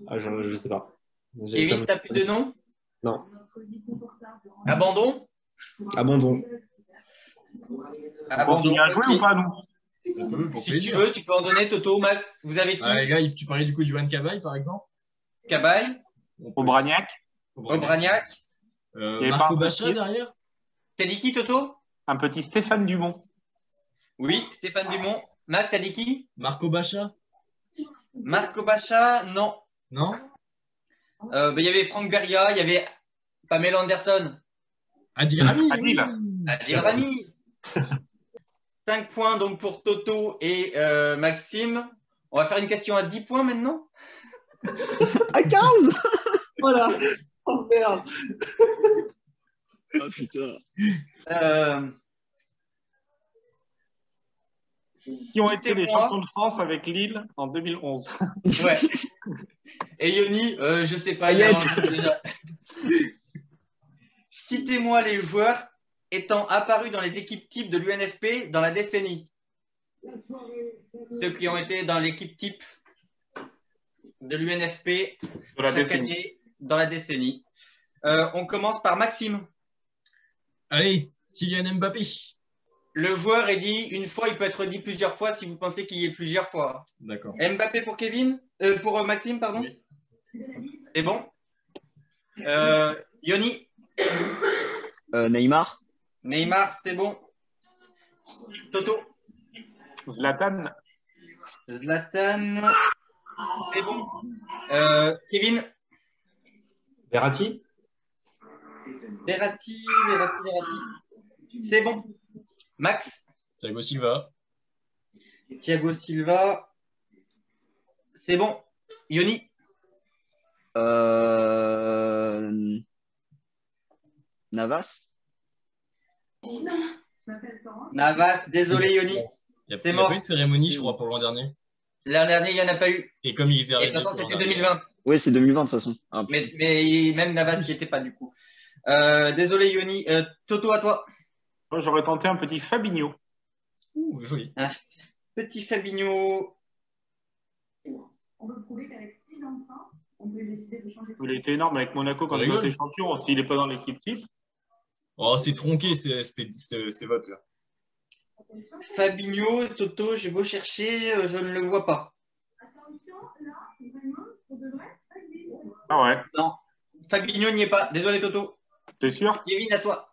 Speaker 13: Je sais pas.
Speaker 1: Kevin, t'as plus de nom?
Speaker 13: Non.
Speaker 1: Abandon?
Speaker 13: Abandon.
Speaker 3: On continue à jouer ou pas, nous?
Speaker 1: Si tu veux, tu peux en donner, Toto, Max. Vous avez qui?
Speaker 4: Les gars, tu parlais du coup du Van Cabaye, par exemple.
Speaker 1: Cabaye.
Speaker 3: Aubragnac.
Speaker 1: Aubragnac.
Speaker 4: Marco Baccia derrière.
Speaker 1: T'as dit qui, Toto?
Speaker 3: Un petit Stéphane Dumont.
Speaker 1: Oui, Stéphane Dumont. Max, t'as dit qui?
Speaker 4: Marco Baccia.
Speaker 1: Marco Baccia, non.
Speaker 4: Non.
Speaker 1: Il y avait Franck Beria, il y avait Pamela Anderson.
Speaker 4: Adil Rami.
Speaker 1: Adil Rami. 5 points donc pour Toto et Maxime. On va faire une question à 10 points maintenant.
Speaker 2: À 15.
Speaker 13: Voilà. Oh merde.
Speaker 2: Oh putain.
Speaker 3: Qui ont été les champions de France avec Lille en 2011.
Speaker 1: Ouais. Et Yoni, je sais pas. Citez-moi les joueurs étant apparus dans les équipes types de l'UNFP dans la décennie. ceux qui ont été dans l'équipe type de l'UNFP
Speaker 3: De la
Speaker 1: chaque
Speaker 3: décennie.
Speaker 1: année dans la décennie. On commence par Maxime.
Speaker 4: Allez, Kylian Mbappé.
Speaker 1: Le joueur est dit une fois, il peut être dit plusieurs fois si vous pensez qu'il y ait plusieurs fois.
Speaker 4: D'accord.
Speaker 1: Mbappé pour pour Maxime, pardon. C'est bon. Yoni.
Speaker 2: Neymar.
Speaker 1: Neymar, c'est bon. Toto.
Speaker 3: Zlatan.
Speaker 1: Zlatan, c'est bon. Kevin.
Speaker 13: Verratti.
Speaker 1: Verratti. C'est bon. Max.
Speaker 4: Thiago Silva.
Speaker 1: Thiago Silva. C'est bon. Yoni.
Speaker 2: Navas.
Speaker 1: Navas, désolé Yoni.
Speaker 4: Il
Speaker 1: C'est
Speaker 4: n'y a
Speaker 1: mort.
Speaker 4: pas eu de cérémonie, je crois, pour l'an dernier.
Speaker 1: L'an dernier, il n'y en a pas eu.
Speaker 4: Et comme il était
Speaker 1: Et de
Speaker 4: arrivé.
Speaker 1: toute façon,
Speaker 4: pour l'an
Speaker 1: c'était
Speaker 4: dernier.
Speaker 1: 2020.
Speaker 2: Oui, c'est 2020 de toute façon. Ah,
Speaker 1: Mais même Navas n'y était pas du coup. Désolé Yoni. Toto, à toi.
Speaker 3: Moi, j'aurais tenté un petit Fabinho.
Speaker 4: Ouh, joli.
Speaker 1: Un petit Fabinho.
Speaker 14: On veut prouver qu'avec 6 enfants, on peut décider de changer.
Speaker 3: Il a été énorme avec Monaco quand
Speaker 4: On
Speaker 3: ils ont
Speaker 4: rigole.
Speaker 3: été champions. S'il n'est pas dans l'équipe type,
Speaker 4: Oh, c'est tronqué, ces votes. Là.
Speaker 1: Fabinho, Toto, j'ai beau chercher, je ne le vois pas.
Speaker 14: Attention, là, vraiment, pour de vrai, ça y est.
Speaker 3: ah ouais,
Speaker 1: Non, Fabinho n'y est pas. Désolé Toto.
Speaker 3: t'es sûr?
Speaker 1: Kevin, à toi.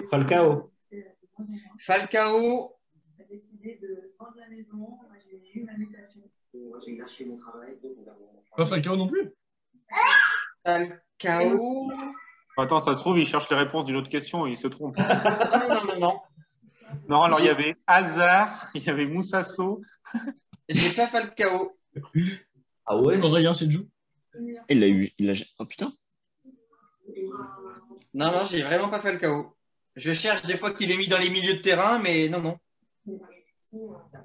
Speaker 13: Falcao.
Speaker 1: Falcao.
Speaker 14: On a décidé de vendre la maison. Moi, j'ai eu ma mutation. Moi, j'ai lâché mon travail.
Speaker 4: Pas Falcao non plus.
Speaker 1: Falcao.
Speaker 3: Attends, ça se trouve, il cherche les réponses d'une autre question et il se trompe.
Speaker 1: Non.
Speaker 3: Non, alors il y avait Hazard, il y avait Moussasso.
Speaker 1: J'ai pas Falcao.
Speaker 13: Ah ouais?
Speaker 4: Aurélien, c'est le joue.
Speaker 2: Il l'a eu. Oh putain.
Speaker 1: Non, j'ai vraiment pas Falcao. Je cherche des fois qu'il est mis dans les milieux de terrain, mais non.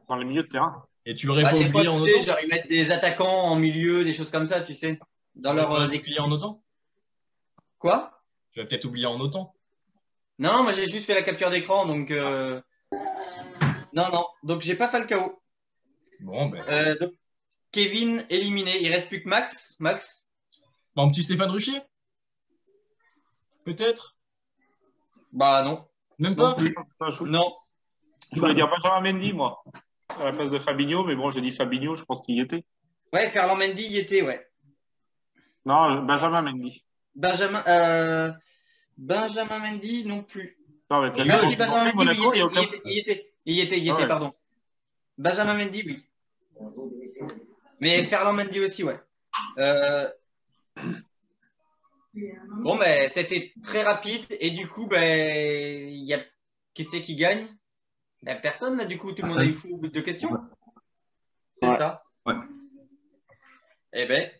Speaker 3: Dans les milieux de terrain.
Speaker 4: Et tu l'aurais pas
Speaker 1: Des fois,
Speaker 4: oublié en
Speaker 1: tu sais,
Speaker 4: autant.
Speaker 1: genre, ils mettent des attaquants en milieu, des choses comme ça, tu sais, dans
Speaker 4: Tu
Speaker 1: leurs
Speaker 4: l'aurais
Speaker 1: équipes.
Speaker 4: oublié en autant.
Speaker 1: Quoi?
Speaker 4: Tu vas peut-être oublier en autant.
Speaker 1: Non, moi j'ai juste fait la capture d'écran, donc non. Donc j'ai pas Falcao.
Speaker 4: Bon, ben.
Speaker 1: Donc Kevin éliminé. Il reste plus que Max. Max.
Speaker 4: Bon, un petit Stéphane Ruchier. Peut-être.
Speaker 1: Bah non.
Speaker 4: Même
Speaker 1: Non
Speaker 4: pas.
Speaker 1: plus. Non.
Speaker 3: Je voulais dire Benjamin Mendy, moi, à la place de Fabinho, mais bon, j'ai dit Fabinho, je pense qu'il y était.
Speaker 1: Ouais, Ferland Mendy y était, ouais.
Speaker 3: Non, Benjamin Mendy.
Speaker 1: Benjamin Mendy non plus.
Speaker 3: Non, avec la
Speaker 1: Ah,
Speaker 3: Ligue
Speaker 1: si, Benjamin Mendy,
Speaker 3: Monaco, il y a
Speaker 1: oui,
Speaker 3: aucun...
Speaker 1: il y était,
Speaker 3: Ah ouais.
Speaker 1: pardon. Benjamin Mendy, oui. Mais Ferland Mendy aussi, ouais. Bon, ben, c'était très rapide et du coup, ben, il y a qui c'est qui gagne? Ben, personne, là, du coup, tout le monde a eu fou au bout de 2 questions. C'est
Speaker 2: Ouais.
Speaker 1: ça?
Speaker 2: Ouais.
Speaker 1: Eh ben,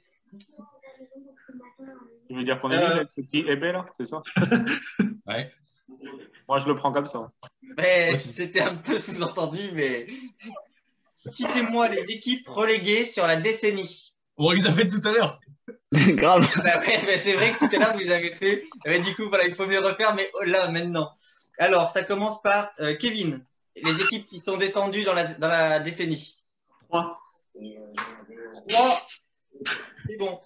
Speaker 3: Tu veux dire qu'on est nul avec ce petit Hébé, là, c'est ça?
Speaker 4: Ouais.
Speaker 3: Moi, je le prends comme ça.
Speaker 1: ben, c'était un peu sous-entendu, mais citez-moi les équipes reléguées sur la décennie.
Speaker 4: On les a fait tout à l'heure.
Speaker 2: Grave.
Speaker 1: Ben, ouais, ben, c'est vrai que tout à l'heure, vous avez fait. Ben, du coup, voilà, il faut mieux refaire, mais là, maintenant. Alors, ça commence par Kevin. Les équipes qui sont descendues dans la décennie.
Speaker 13: 3.
Speaker 1: 3. C'est bon.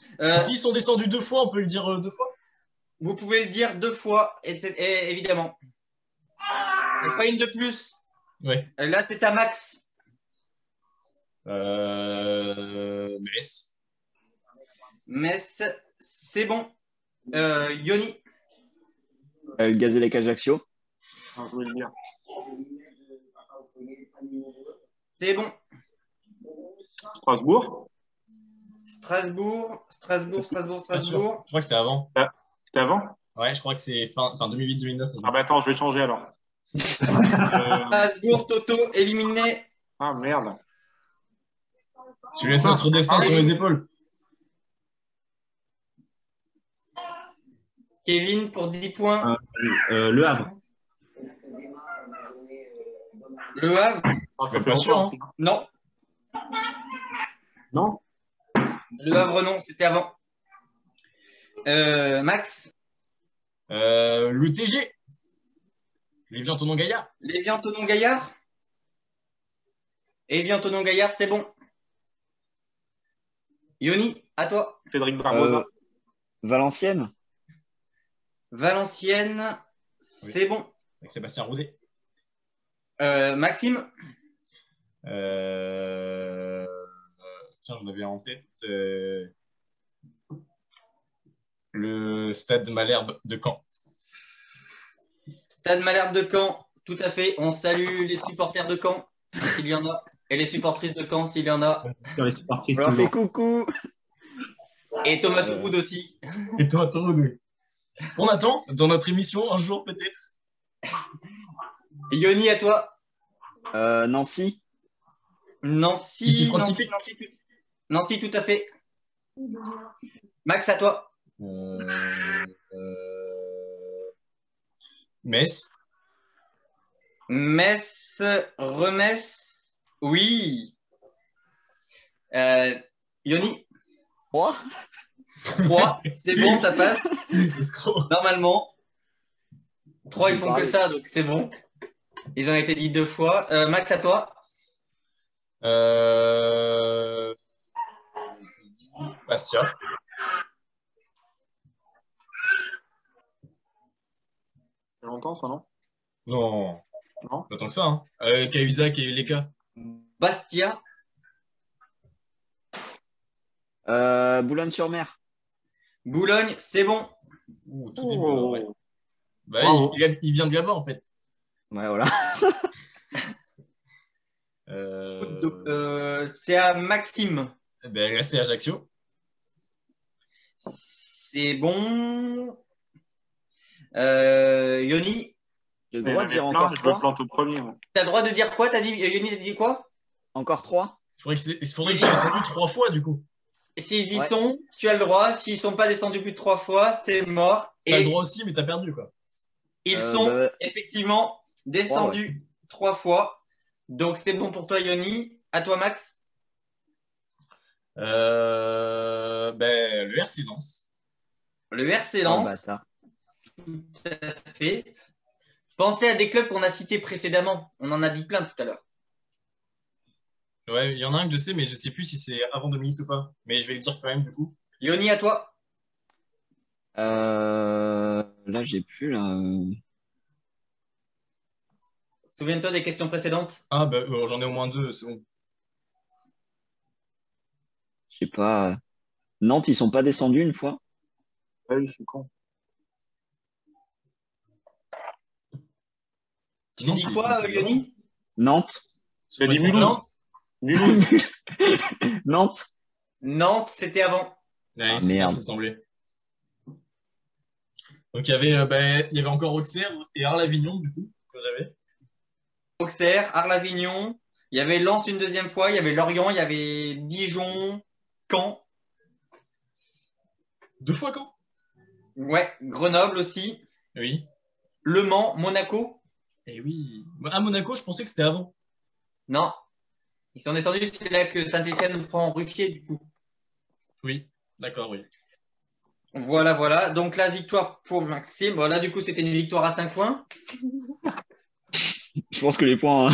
Speaker 4: S'ils sont descendus 2 fois, on peut le dire 2 fois.
Speaker 1: Vous pouvez le dire 2 fois, évidemment. Et pas une de plus.
Speaker 4: Ouais.
Speaker 1: Là, c'est à Max.
Speaker 4: Metz.
Speaker 1: Metz, c'est bon. Yoni.
Speaker 2: Gazélec Ajaccio.
Speaker 3: Non, je voulais le dire.
Speaker 1: C'est bon.
Speaker 3: Strasbourg.
Speaker 1: Strasbourg.
Speaker 4: Pas sûr. Je crois que c'était avant.
Speaker 3: C'était avant?
Speaker 4: Ouais, je crois que c'est fin 2008-2009.
Speaker 3: Ah bah attends, je vais changer alors.
Speaker 1: Strasbourg, Toto, éliminé.
Speaker 3: Ah merde.
Speaker 4: Tu laisses notre destin sur les épaules.
Speaker 1: Kevin pour 10 points.
Speaker 13: Le Havre.
Speaker 1: Le Havre.
Speaker 3: Ah, ça fait
Speaker 4: Pas sûr,
Speaker 3: longtemps,
Speaker 4: hein.
Speaker 3: aussi.
Speaker 1: Non.
Speaker 13: Non?
Speaker 1: Le Havre, non, c'était avant. Max.
Speaker 4: Le TG. Lévi-Antonin Gaillard.
Speaker 1: Lévi-Antonin Gaillard. Evian Tonon Gaillard, c'est bon. Yoni, à toi.
Speaker 3: Cédric Barbosa.
Speaker 2: Valenciennes.
Speaker 1: Valenciennes, c'est bon.
Speaker 4: Avec Sébastien Roudet.
Speaker 1: Maxime.
Speaker 4: Tiens, j'en avais en tête le Stade Malherbe de Caen.
Speaker 1: Stade Malherbe de Caen, tout à fait. On salue les supporters de Caen, s'il y en a. Et les supportrices de Caen, s'il y en a.
Speaker 12: Les supportrices,
Speaker 2: On leur fait coucou.
Speaker 1: Et Thomas Touboud aussi.
Speaker 4: Et toi, Touboud. On attend dans notre émission un jour peut-être.
Speaker 1: Yoni, à toi.
Speaker 2: Nancy.
Speaker 1: Nancy, tout à fait. Max, à toi.
Speaker 4: Metz.
Speaker 1: Metz, Remesse, oui. Yoni.
Speaker 2: 3.
Speaker 1: 3, c'est bon, ça passe. Normalement. 3, ils font que ça, donc c'est bon. Ils ont été dit 2 fois. Max, à toi.
Speaker 4: Bastia.
Speaker 3: Ça fait longtemps, ça, non?
Speaker 4: Non.
Speaker 3: Non.
Speaker 4: Pas tant que ça. Hein. Cahuzac et Leka.
Speaker 1: Bastia.
Speaker 2: Boulogne-sur-Mer.
Speaker 1: Boulogne, c'est bon.
Speaker 4: Tout début, ouais. Bah, il vient de là-bas, en fait.
Speaker 2: Ouais, voilà.
Speaker 1: C'est à Maxime.
Speaker 4: Ben, là, c'est Ajaccio.
Speaker 1: C'est bon. Yoni.
Speaker 2: J'ai le droit de dire encore 3.
Speaker 3: Je me plante au premier.
Speaker 1: T'as le droit de dire quoi? Yoni, t'as dit quoi?
Speaker 2: Encore 3.
Speaker 4: Il faudrait qu'ils soient descendus 3 fois, du coup.
Speaker 1: S'ils y sont, tu as le droit. S'ils ne sont pas descendus plus de 3 fois, c'est mort.
Speaker 4: T'as le droit aussi, mais t'as perdu, quoi.
Speaker 1: Ils sont effectivement descendus 3 fois. Donc, c'est bon pour toi, Yoni. À toi, Max.
Speaker 4: Le RC Lens.
Speaker 1: Le RC Lens. Tout à fait. Pensez à des clubs qu'on a cités précédemment. On en a dit plein tout à l'heure.
Speaker 4: Ouais, il y en a un que je sais, mais je sais plus si c'est avant 2010 ou pas. Mais je vais le dire quand même, du coup.
Speaker 1: Yoni, à toi.
Speaker 2: Là, j'ai plus, là.
Speaker 1: Souviens-toi des questions précédentes.
Speaker 4: Ah, bah, j'en ai au moins 2, c'est bon.
Speaker 2: Je sais pas. Nantes, ils sont pas descendus une fois?
Speaker 3: Ouais, je suis con.
Speaker 1: Tu dis quoi, Yoni?
Speaker 2: Nantes.
Speaker 3: C'est dit Mulhouse.
Speaker 2: Nantes.
Speaker 1: Nantes, c'était avant.
Speaker 4: Ouais, merde. Ça me semblait. Donc, il y avait encore Auxerre et Arles-Avignon, du coup, que j'avais.
Speaker 1: Auxerre, Arles-Avignon. Il y avait Lens une deuxième fois. Il y avait Lorient, il y avait Dijon, Caen.
Speaker 4: 2 fois Caen?
Speaker 1: Ouais, Grenoble aussi.
Speaker 4: Oui.
Speaker 1: Le Mans, Monaco.
Speaker 4: Eh oui. À Monaco, je pensais que c'était avant.
Speaker 1: Non. Ils sont descendus, c'est là que Saint-Etienne prend Ruffier, du coup.
Speaker 4: Oui, d'accord, oui.
Speaker 1: Voilà, voilà. Donc, la victoire pour Maxime. Bon, là, du coup, c'était une victoire à 5 points.
Speaker 2: Je pense que les points.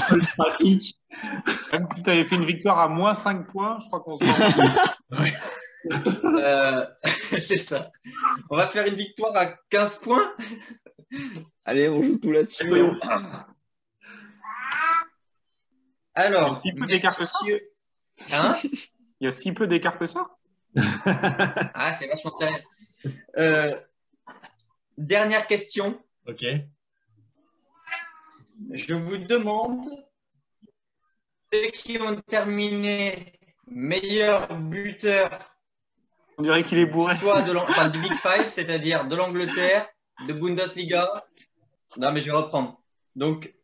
Speaker 3: Même si tu avais fait une victoire à moins 5 points, je crois qu'on se
Speaker 1: c'est ça. On va faire une victoire à 15 points.
Speaker 2: Allez, on joue tout là-dessus.
Speaker 1: Alors,
Speaker 3: il y a si peu d'écart que ça.
Speaker 1: Hein?
Speaker 3: Il y a si peu d'écart que ça.
Speaker 1: Ah, c'est vachement sérieux. Dernière question.
Speaker 4: Ok.
Speaker 1: Je vous demande ceux qui ont terminé meilleur buteur.
Speaker 3: On dirait qu'il est bourré.
Speaker 1: Soit du Big Five, c'est-à-dire de l'Angleterre, de Bundesliga. Non, mais je vais reprendre. Donc,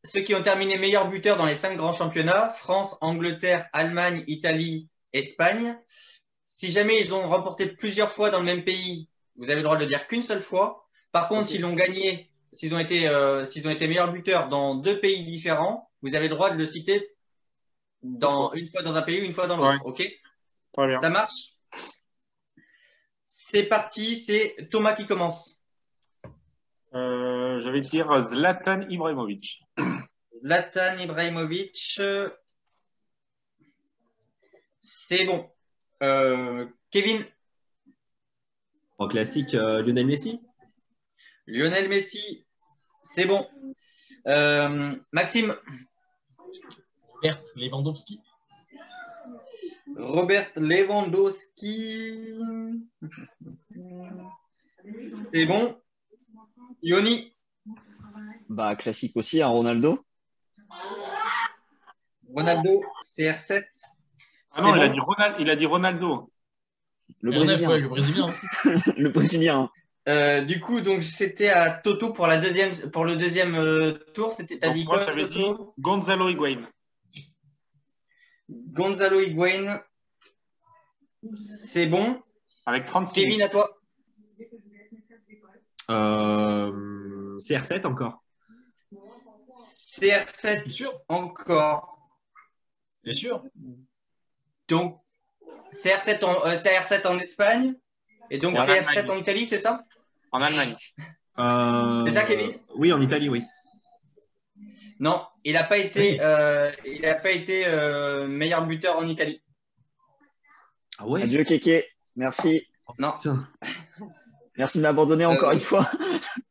Speaker 1: ceux qui ont terminé meilleur buteur dans les 5 grands championnats, France, Angleterre, Allemagne, Italie, Espagne. Si jamais ils ont remporté plusieurs fois dans le même pays, vous avez le droit de le dire qu'une seule fois. Par contre, s'ils ont gagné, s'ils ont été meilleurs buteurs dans 2 pays différents, vous avez le droit de le citer une fois dans un pays ou une fois dans l'autre.
Speaker 3: Ouais.
Speaker 1: Ok?
Speaker 3: Très bien.
Speaker 1: Ça marche? C'est parti, c'est Thomas qui commence.
Speaker 3: Je vais dire Zlatan Ibrahimovic.
Speaker 1: Zlatan Ibrahimovic, C'est bon. Kevin,
Speaker 12: En classique, Lionel Messi.
Speaker 1: Lionel Messi, c'est bon. Maxime,
Speaker 4: Robert Lewandowski.
Speaker 1: Robert Lewandowski, c'est bon. Yoni,
Speaker 2: Bah, classique aussi, hein, Ronaldo.
Speaker 1: Ronaldo, CR7.
Speaker 3: Ah non,
Speaker 1: c'est
Speaker 3: il
Speaker 1: bon.
Speaker 3: a dit Ronaldo.
Speaker 2: Le
Speaker 4: R9,
Speaker 2: Brésilien.
Speaker 4: ouais, le Brésilien.
Speaker 2: Le Brésilien.
Speaker 1: Du coup, donc c'était à Toto pour le deuxième tour. C'était t'as
Speaker 3: Donc,
Speaker 1: dit
Speaker 3: moi,
Speaker 1: quoi,
Speaker 3: j'avais dit
Speaker 1: Toto?
Speaker 3: Gonzalo Higuaín.
Speaker 1: Gonzalo Higuaín, c'est bon.
Speaker 3: Avec 36.
Speaker 1: Kevin, à toi.
Speaker 12: CR7 encore.
Speaker 1: CR7
Speaker 4: T'es sûr?
Speaker 1: encore.
Speaker 4: T'es sûr?
Speaker 1: Donc CR7 en Espagne et donc
Speaker 3: Et en
Speaker 1: CR7
Speaker 3: Allemagne.
Speaker 1: en Italie, c'est ça?
Speaker 3: En Allemagne.
Speaker 1: C'est ça, Kevin?
Speaker 12: Oui, en Italie, oui.
Speaker 1: Non, il n'a pas été, meilleur buteur en Italie.
Speaker 12: Ah ouais.
Speaker 2: Adieu, Kéké. Merci.
Speaker 1: Non.
Speaker 12: Putain.
Speaker 2: Merci de m'abandonner encore une fois.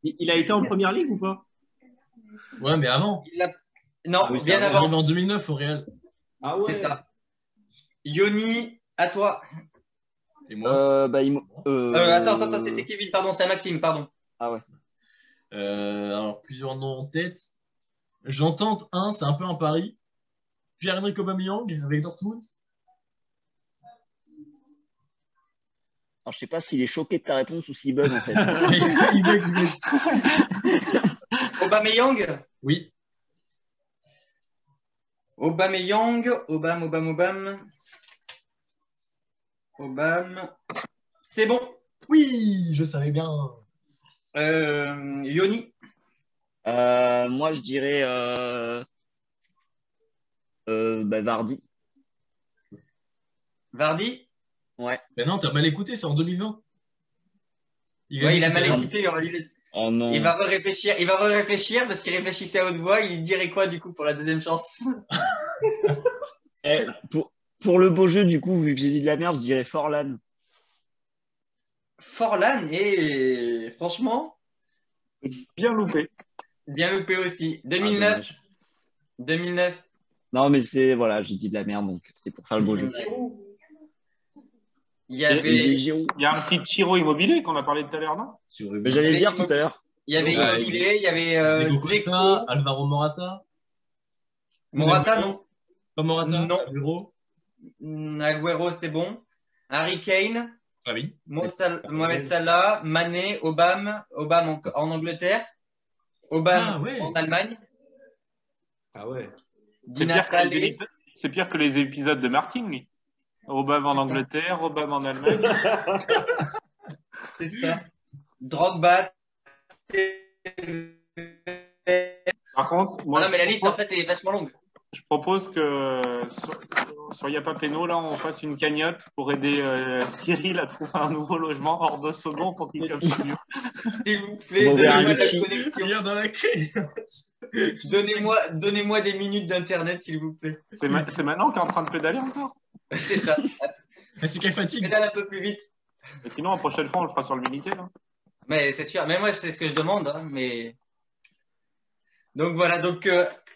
Speaker 12: Il a été en première ligue ou pas?
Speaker 4: Ouais, mais avant.
Speaker 1: Non,
Speaker 2: Ah oui,
Speaker 1: bien
Speaker 2: c'est
Speaker 1: avant.
Speaker 4: Même en 2009 au Real.
Speaker 12: Ah ouais.
Speaker 1: C'est ça. Yoni, à toi.
Speaker 4: Et moi?
Speaker 1: Attends, c'était Kevin, pardon, c'est Maxime, pardon.
Speaker 2: Ah ouais.
Speaker 4: Alors, plusieurs noms en tête. J'en tente un, c'est un peu un pari. Pierre-Emerick Aubameyang avec Dortmund.
Speaker 2: Alors, je sais pas s'il est choqué de ta réponse ou s'il bug en fait.
Speaker 4: Il bug.
Speaker 1: Aubameyang?
Speaker 4: Oui.
Speaker 1: Aubameyang, Obam. C'est bon.
Speaker 4: Oui, je savais bien.
Speaker 1: Yoni,
Speaker 2: Moi, je dirais Vardy.
Speaker 1: Vardy?
Speaker 2: Ouais.
Speaker 4: Mais non, t'as mal écouté, c'est en 2020.
Speaker 1: Ouais, il a mal
Speaker 4: dit-
Speaker 1: écouté. On va lui laisser-
Speaker 2: Oh non.
Speaker 1: Il va réfléchir parce qu'il réfléchissait à haute voix. Il dirait quoi du coup pour la deuxième chance?
Speaker 2: Eh, pour le beau jeu, du coup, vu que j'ai dit de la merde, je dirais Forlan.
Speaker 1: Forlan, et franchement,
Speaker 3: Bien loupé.
Speaker 1: bien loupé aussi.
Speaker 2: Ah,
Speaker 1: 2009.
Speaker 2: dommage.
Speaker 1: 2009.
Speaker 2: Non, mais c'est voilà, j'ai dit de la merde, donc c'était pour faire le beau jeu.
Speaker 1: Il y avait,
Speaker 2: Giroud.
Speaker 3: Il y a un petit Chiro Immobilier qu'on a parlé tout à l'heure, non?
Speaker 2: Mais j'allais le dire tout à l'heure.
Speaker 1: il y avait
Speaker 4: Ouais,
Speaker 1: Immobilier, il y avait
Speaker 4: Diego Costa,
Speaker 1: Dzeko,
Speaker 4: Alvaro Morata.
Speaker 1: Morata, non?
Speaker 4: Pas Morata,
Speaker 1: Non.
Speaker 4: Agüero.
Speaker 1: Agüero, c'est bon. Harry Kane,
Speaker 4: Ah oui.
Speaker 1: Mohamed Salah, Mané, Obama en Angleterre, Obama
Speaker 4: Ah ouais.
Speaker 1: en Allemagne,
Speaker 12: Ah ouais.
Speaker 3: C'est
Speaker 1: Di
Speaker 3: pire,
Speaker 1: Natale,
Speaker 3: c'est pire que les épisodes de Martin, lui. Obama en Angleterre, Obama en Allemagne.
Speaker 1: c'est ça. Drogba.
Speaker 3: Par contre, moi,
Speaker 1: Ah non, mais la liste en fait est vachement longue.
Speaker 3: je propose que sur Y'a pas Péno, là, on fasse une cagnotte pour aider Cyril à trouver un nouveau logement hors de second pour qu'il capte mieux.
Speaker 1: S'il vous plaît,
Speaker 2: Bon,
Speaker 1: donnez-moi de la
Speaker 2: Richie.
Speaker 1: connexion.
Speaker 4: Lire dans la clé.
Speaker 1: Donnez-moi des minutes d'internet, s'il vous plaît.
Speaker 3: C'est maintenant qu'il est en train de pédaler encore.
Speaker 1: C'est ça.
Speaker 4: Mais c'est quelle fatigue.
Speaker 1: Pédale un peu plus vite.
Speaker 3: Et sinon, la prochaine fois, on le fera sur le Minitel. Hein.
Speaker 1: Mais c'est sûr. Mais moi, c'est ce que je demande. Hein, mais... Donc voilà. Donc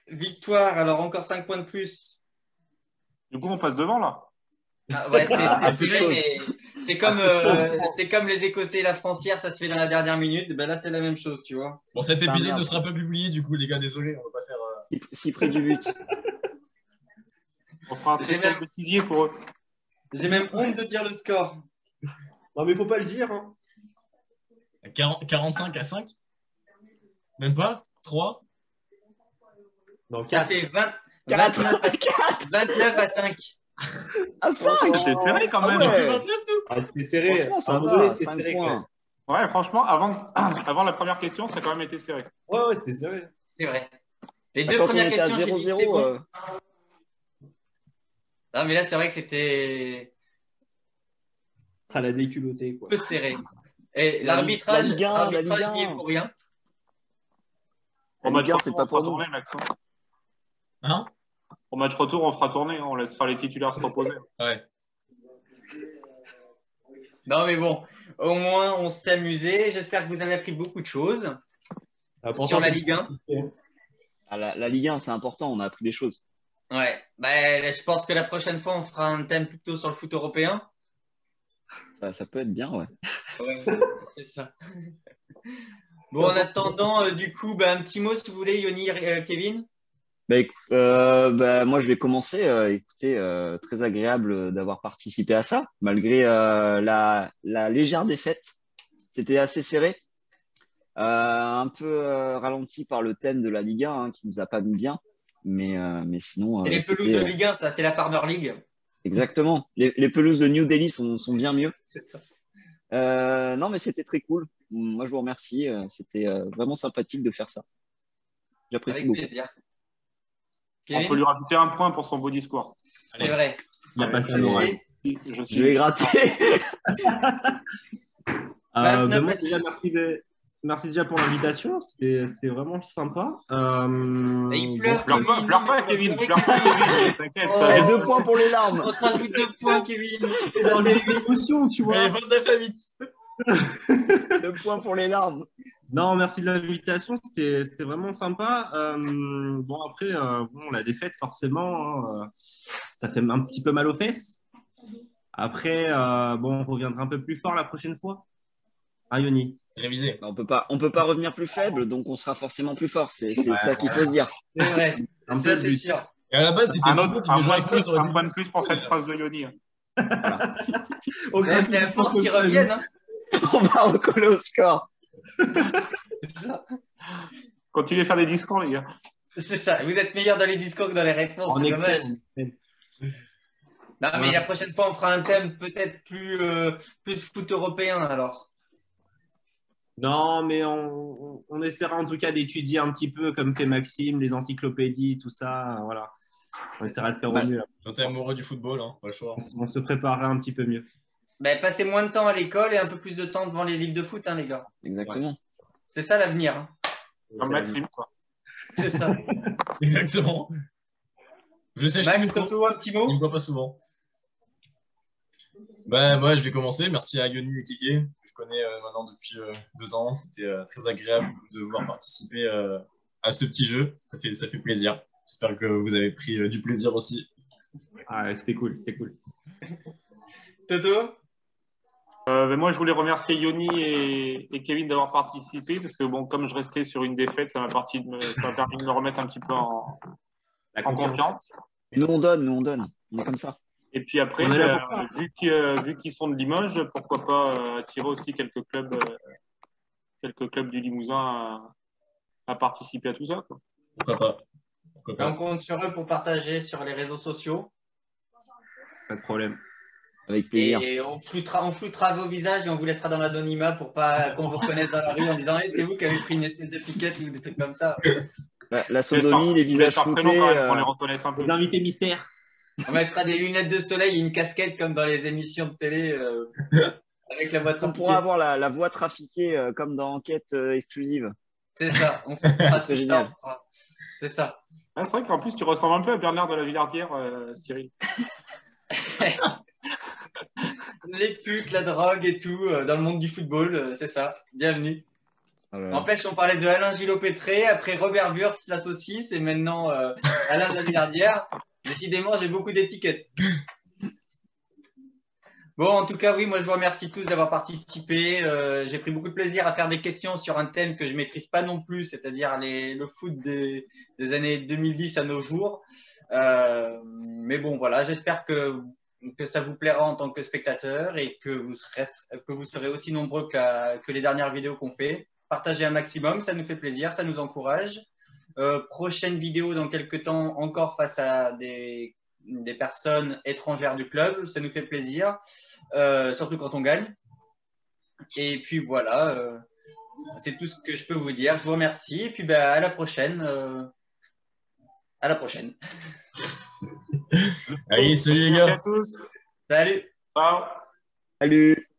Speaker 1: victoire. Alors encore 5 points de plus.
Speaker 3: Du coup, on passe devant, là.
Speaker 1: Ah, ouais,
Speaker 2: Ah,
Speaker 1: c'est
Speaker 2: peu de
Speaker 1: vrai, mais c'est comme les Écossais et la Francière, ça se fait dans la dernière minute. Ben là, c'est la même chose, tu vois.
Speaker 4: Bon, cet
Speaker 2: Putain,
Speaker 4: épisode
Speaker 2: merde.
Speaker 4: ne sera pas publié, du coup, les gars, désolé, on va pas faire.
Speaker 2: Si près du but.
Speaker 3: On fera un
Speaker 1: J'ai
Speaker 3: spécial
Speaker 1: même-
Speaker 3: bêtisier pour eux.
Speaker 1: J'ai même honte de dire le score.
Speaker 13: Non, mais il faut pas le dire. Hein.
Speaker 4: 45 à 5. Même pas 3.
Speaker 13: Non,
Speaker 1: Ça
Speaker 13: 4.
Speaker 1: fait 29 à 5.
Speaker 2: Ah, 5
Speaker 3: C'était serré quand même.
Speaker 2: ouais.
Speaker 4: 29, nous.
Speaker 13: Ah, c'était serré.
Speaker 2: Franchement, ça
Speaker 13: À un moment donné,
Speaker 2: va,
Speaker 13: c'était
Speaker 2: 5
Speaker 13: serré,
Speaker 2: points.
Speaker 3: Ouais, franchement, avant la première question, ça a quand même été serré.
Speaker 13: Ouais, c'était serré.
Speaker 1: C'est vrai. Les deux
Speaker 2: Quand on
Speaker 1: premières
Speaker 2: était à
Speaker 1: questions, j'ai dit c'est
Speaker 2: 0-0,
Speaker 1: bon. Non, mais là, c'est vrai que c'était
Speaker 13: Ah, la déculottée,
Speaker 1: un
Speaker 13: quoi.
Speaker 1: peu serré. Et
Speaker 2: La
Speaker 1: l'arbitrage,
Speaker 2: Ligue 1, la Ligue 1.
Speaker 1: n'y est pour rien.
Speaker 3: Au
Speaker 2: La
Speaker 3: match
Speaker 2: Ligue 1,
Speaker 3: retour,
Speaker 2: c'est
Speaker 3: on
Speaker 2: pas
Speaker 3: fera
Speaker 2: pour nous.
Speaker 3: tourner, Maxence.
Speaker 4: Hein?
Speaker 3: Au match retour, on fera tourner. On laissera les titulaires se reposer.
Speaker 4: Ouais.
Speaker 1: Non, mais bon, au moins, on s'est amusé. J'espère que vous avez appris beaucoup de choses sur la Ligue 1.
Speaker 2: Ah, la Ligue 1, c'est important, on a appris des choses.
Speaker 1: Ouais, bah, je pense que la prochaine fois, on fera un thème plutôt sur le foot européen.
Speaker 2: Ça peut être bien, ouais.
Speaker 1: Ouais, c'est ça. Bon, en attendant, du coup, bah, un petit mot, si vous voulez, Yoni, Kevin.
Speaker 2: Moi, je vais commencer. Écoutez, très agréable d'avoir participé à ça, malgré la légère défaite. C'était assez serré. Un peu ralenti par le thème de la Ligue 1 qui nous a pas mis bien. Mais sinon.
Speaker 1: Et les pelouses de Ligue 1, ça, c'est la Farmer League.
Speaker 2: Exactement. Les pelouses de New Delhi sont bien mieux.
Speaker 1: C'est ça.
Speaker 2: Non, mais c'était très cool. Moi, je vous remercie. C'était vraiment sympathique de faire ça. J'apprécie
Speaker 1: Avec
Speaker 2: beaucoup.
Speaker 1: plaisir.
Speaker 3: On peut lui rajouter un point pour son beau discours.
Speaker 1: C'est vrai.
Speaker 12: Il a passé un oreille.
Speaker 2: Je vais gratter.
Speaker 12: Moi, déjà, merci déjà pour l'invitation. C'était vraiment sympa.
Speaker 1: Et il pleure,
Speaker 3: Pleure
Speaker 1: Kevin.
Speaker 3: pleure pas, Kevin. Pleure pas, Kevin. T'inquiète.
Speaker 1: Oh,
Speaker 2: Et 2 points pour les larmes.
Speaker 1: On te rajoute 2 points, Kevin.
Speaker 12: C'est dans les émotions, tu vois.
Speaker 4: Allez, 29 à 8.
Speaker 2: 2 points pour les larmes.
Speaker 12: Non, merci de l'invitation. C'était vraiment sympa. Bon, après, la défaite, forcément, ça fait un petit peu mal aux fesses. Après, on reviendra un peu plus fort la prochaine fois. Ah, Yoni.
Speaker 4: Révisé.
Speaker 2: On peut pas revenir plus faible, donc on sera forcément plus fort. C'est ça qu'il faut se dire.
Speaker 1: C'est vrai.
Speaker 12: Un peu
Speaker 1: Ça, c'est
Speaker 12: plus.
Speaker 1: sûr.
Speaker 4: Et à la base, c'était Thibaut qui devait jouer avec nous sur
Speaker 3: Un point de plus pour cette phrase de Yoni.
Speaker 1: Ouais, mais à force qu'ils reviennent. Hein.
Speaker 2: On va recoller au score.
Speaker 1: C'est ça.
Speaker 3: Continuez à faire des discours, les gars.
Speaker 1: C'est ça. Vous êtes meilleurs dans les discours que dans les réponses. C'est dommage. Non, mais la prochaine fois, on fera un thème peut-être plus foot européen alors.
Speaker 12: Non, mais on essaiera en tout cas d'étudier un petit peu, comme fait Maxime, les encyclopédies, tout ça. Voilà. On essaiera de faire au mieux.
Speaker 4: Quand t'es amoureux du football, hein, pas le choix.
Speaker 12: On se préparera un petit peu mieux.
Speaker 1: Ben, passez moins de temps à l'école et un peu plus de temps devant les livres de foot, hein, les gars.
Speaker 2: Exactement.
Speaker 1: C'est ça l'avenir. Hein.
Speaker 3: Comme Maxime, quoi.
Speaker 1: C'est ça.
Speaker 4: Exactement. Je sais,
Speaker 1: Max, Toto, un petit mot.
Speaker 4: Il me voit pas souvent. Moi, je vais commencer. Merci à Yoni et Kéké. Je connais maintenant depuis 2 ans. C'était très agréable de voir participer à ce petit jeu. Ça fait plaisir. J'espère que vous avez pris du plaisir aussi.
Speaker 12: Ah, c'était cool, c'était cool.
Speaker 1: Toto.
Speaker 3: Moi, je voulais remercier Yoni et Kevin d'avoir participé parce que, comme je restais sur une défaite, ça m'a permis de me remettre un petit peu en confiance.
Speaker 2: Nous, on donne. On est comme ça.
Speaker 3: Et puis après, vu qu'ils sont de Limoges, pourquoi pas attirer aussi quelques clubs du Limousin à participer à tout ça, quoi.
Speaker 4: Pourquoi pas.
Speaker 1: On compte sur eux pour partager sur les réseaux sociaux.
Speaker 12: Pas de problème.
Speaker 2: Avec plaisir.
Speaker 1: Et on floutera vos visages et on vous laissera dans l'anonymat pour pas qu'on vous reconnaisse dans la rue en disant c'est vous qui avez pris une espèce de piquette ou des trucs comme ça.
Speaker 2: La sodomie, les visages floutés.
Speaker 3: On les reconnaisse un peu.
Speaker 12: Les invités mystères.
Speaker 1: On mettra des lunettes de soleil et une casquette comme dans les émissions de télé avec la voix trafiquée.
Speaker 2: On pourra avoir la voix trafiquée comme dans Enquête exclusive.
Speaker 1: C'est ça. On fera
Speaker 2: C'est
Speaker 1: tout
Speaker 2: génial.
Speaker 1: ça. C'est ça.
Speaker 3: Ah, c'est vrai qu'en plus, tu ressembles un peu à Bernard de la Villardière, Cyril.
Speaker 1: Les putes, la drogue et tout dans le monde du football, c'est ça. Bienvenue. N'empêche, on parlait de Alain Gillot-Pétré, après Robert Wurtz, la saucisse, et maintenant Alain de la Villardière. Décidément, j'ai beaucoup d'étiquettes. Bon, en tout cas, oui, moi, je vous remercie tous d'avoir participé. J'ai pris beaucoup de plaisir à faire des questions sur un thème que je ne maîtrise pas non plus, c'est-à-dire le foot des années 2010 à nos jours. Mais bon, voilà, j'espère que ça vous plaira en tant que spectateur et que vous serez aussi nombreux que les dernières vidéos qu'on fait. Partagez un maximum, ça nous fait plaisir, ça nous encourage. Prochaine vidéo dans quelques temps, encore face à des personnes étrangères du club, ça nous fait plaisir, surtout quand on gagne. Et puis voilà, c'est tout ce que je peux vous dire. Je vous remercie et puis à la prochaine. À la prochaine.
Speaker 4: Allez, salut les gars.
Speaker 3: Merci à tous.
Speaker 1: Salut.
Speaker 3: Ciao.
Speaker 2: Salut.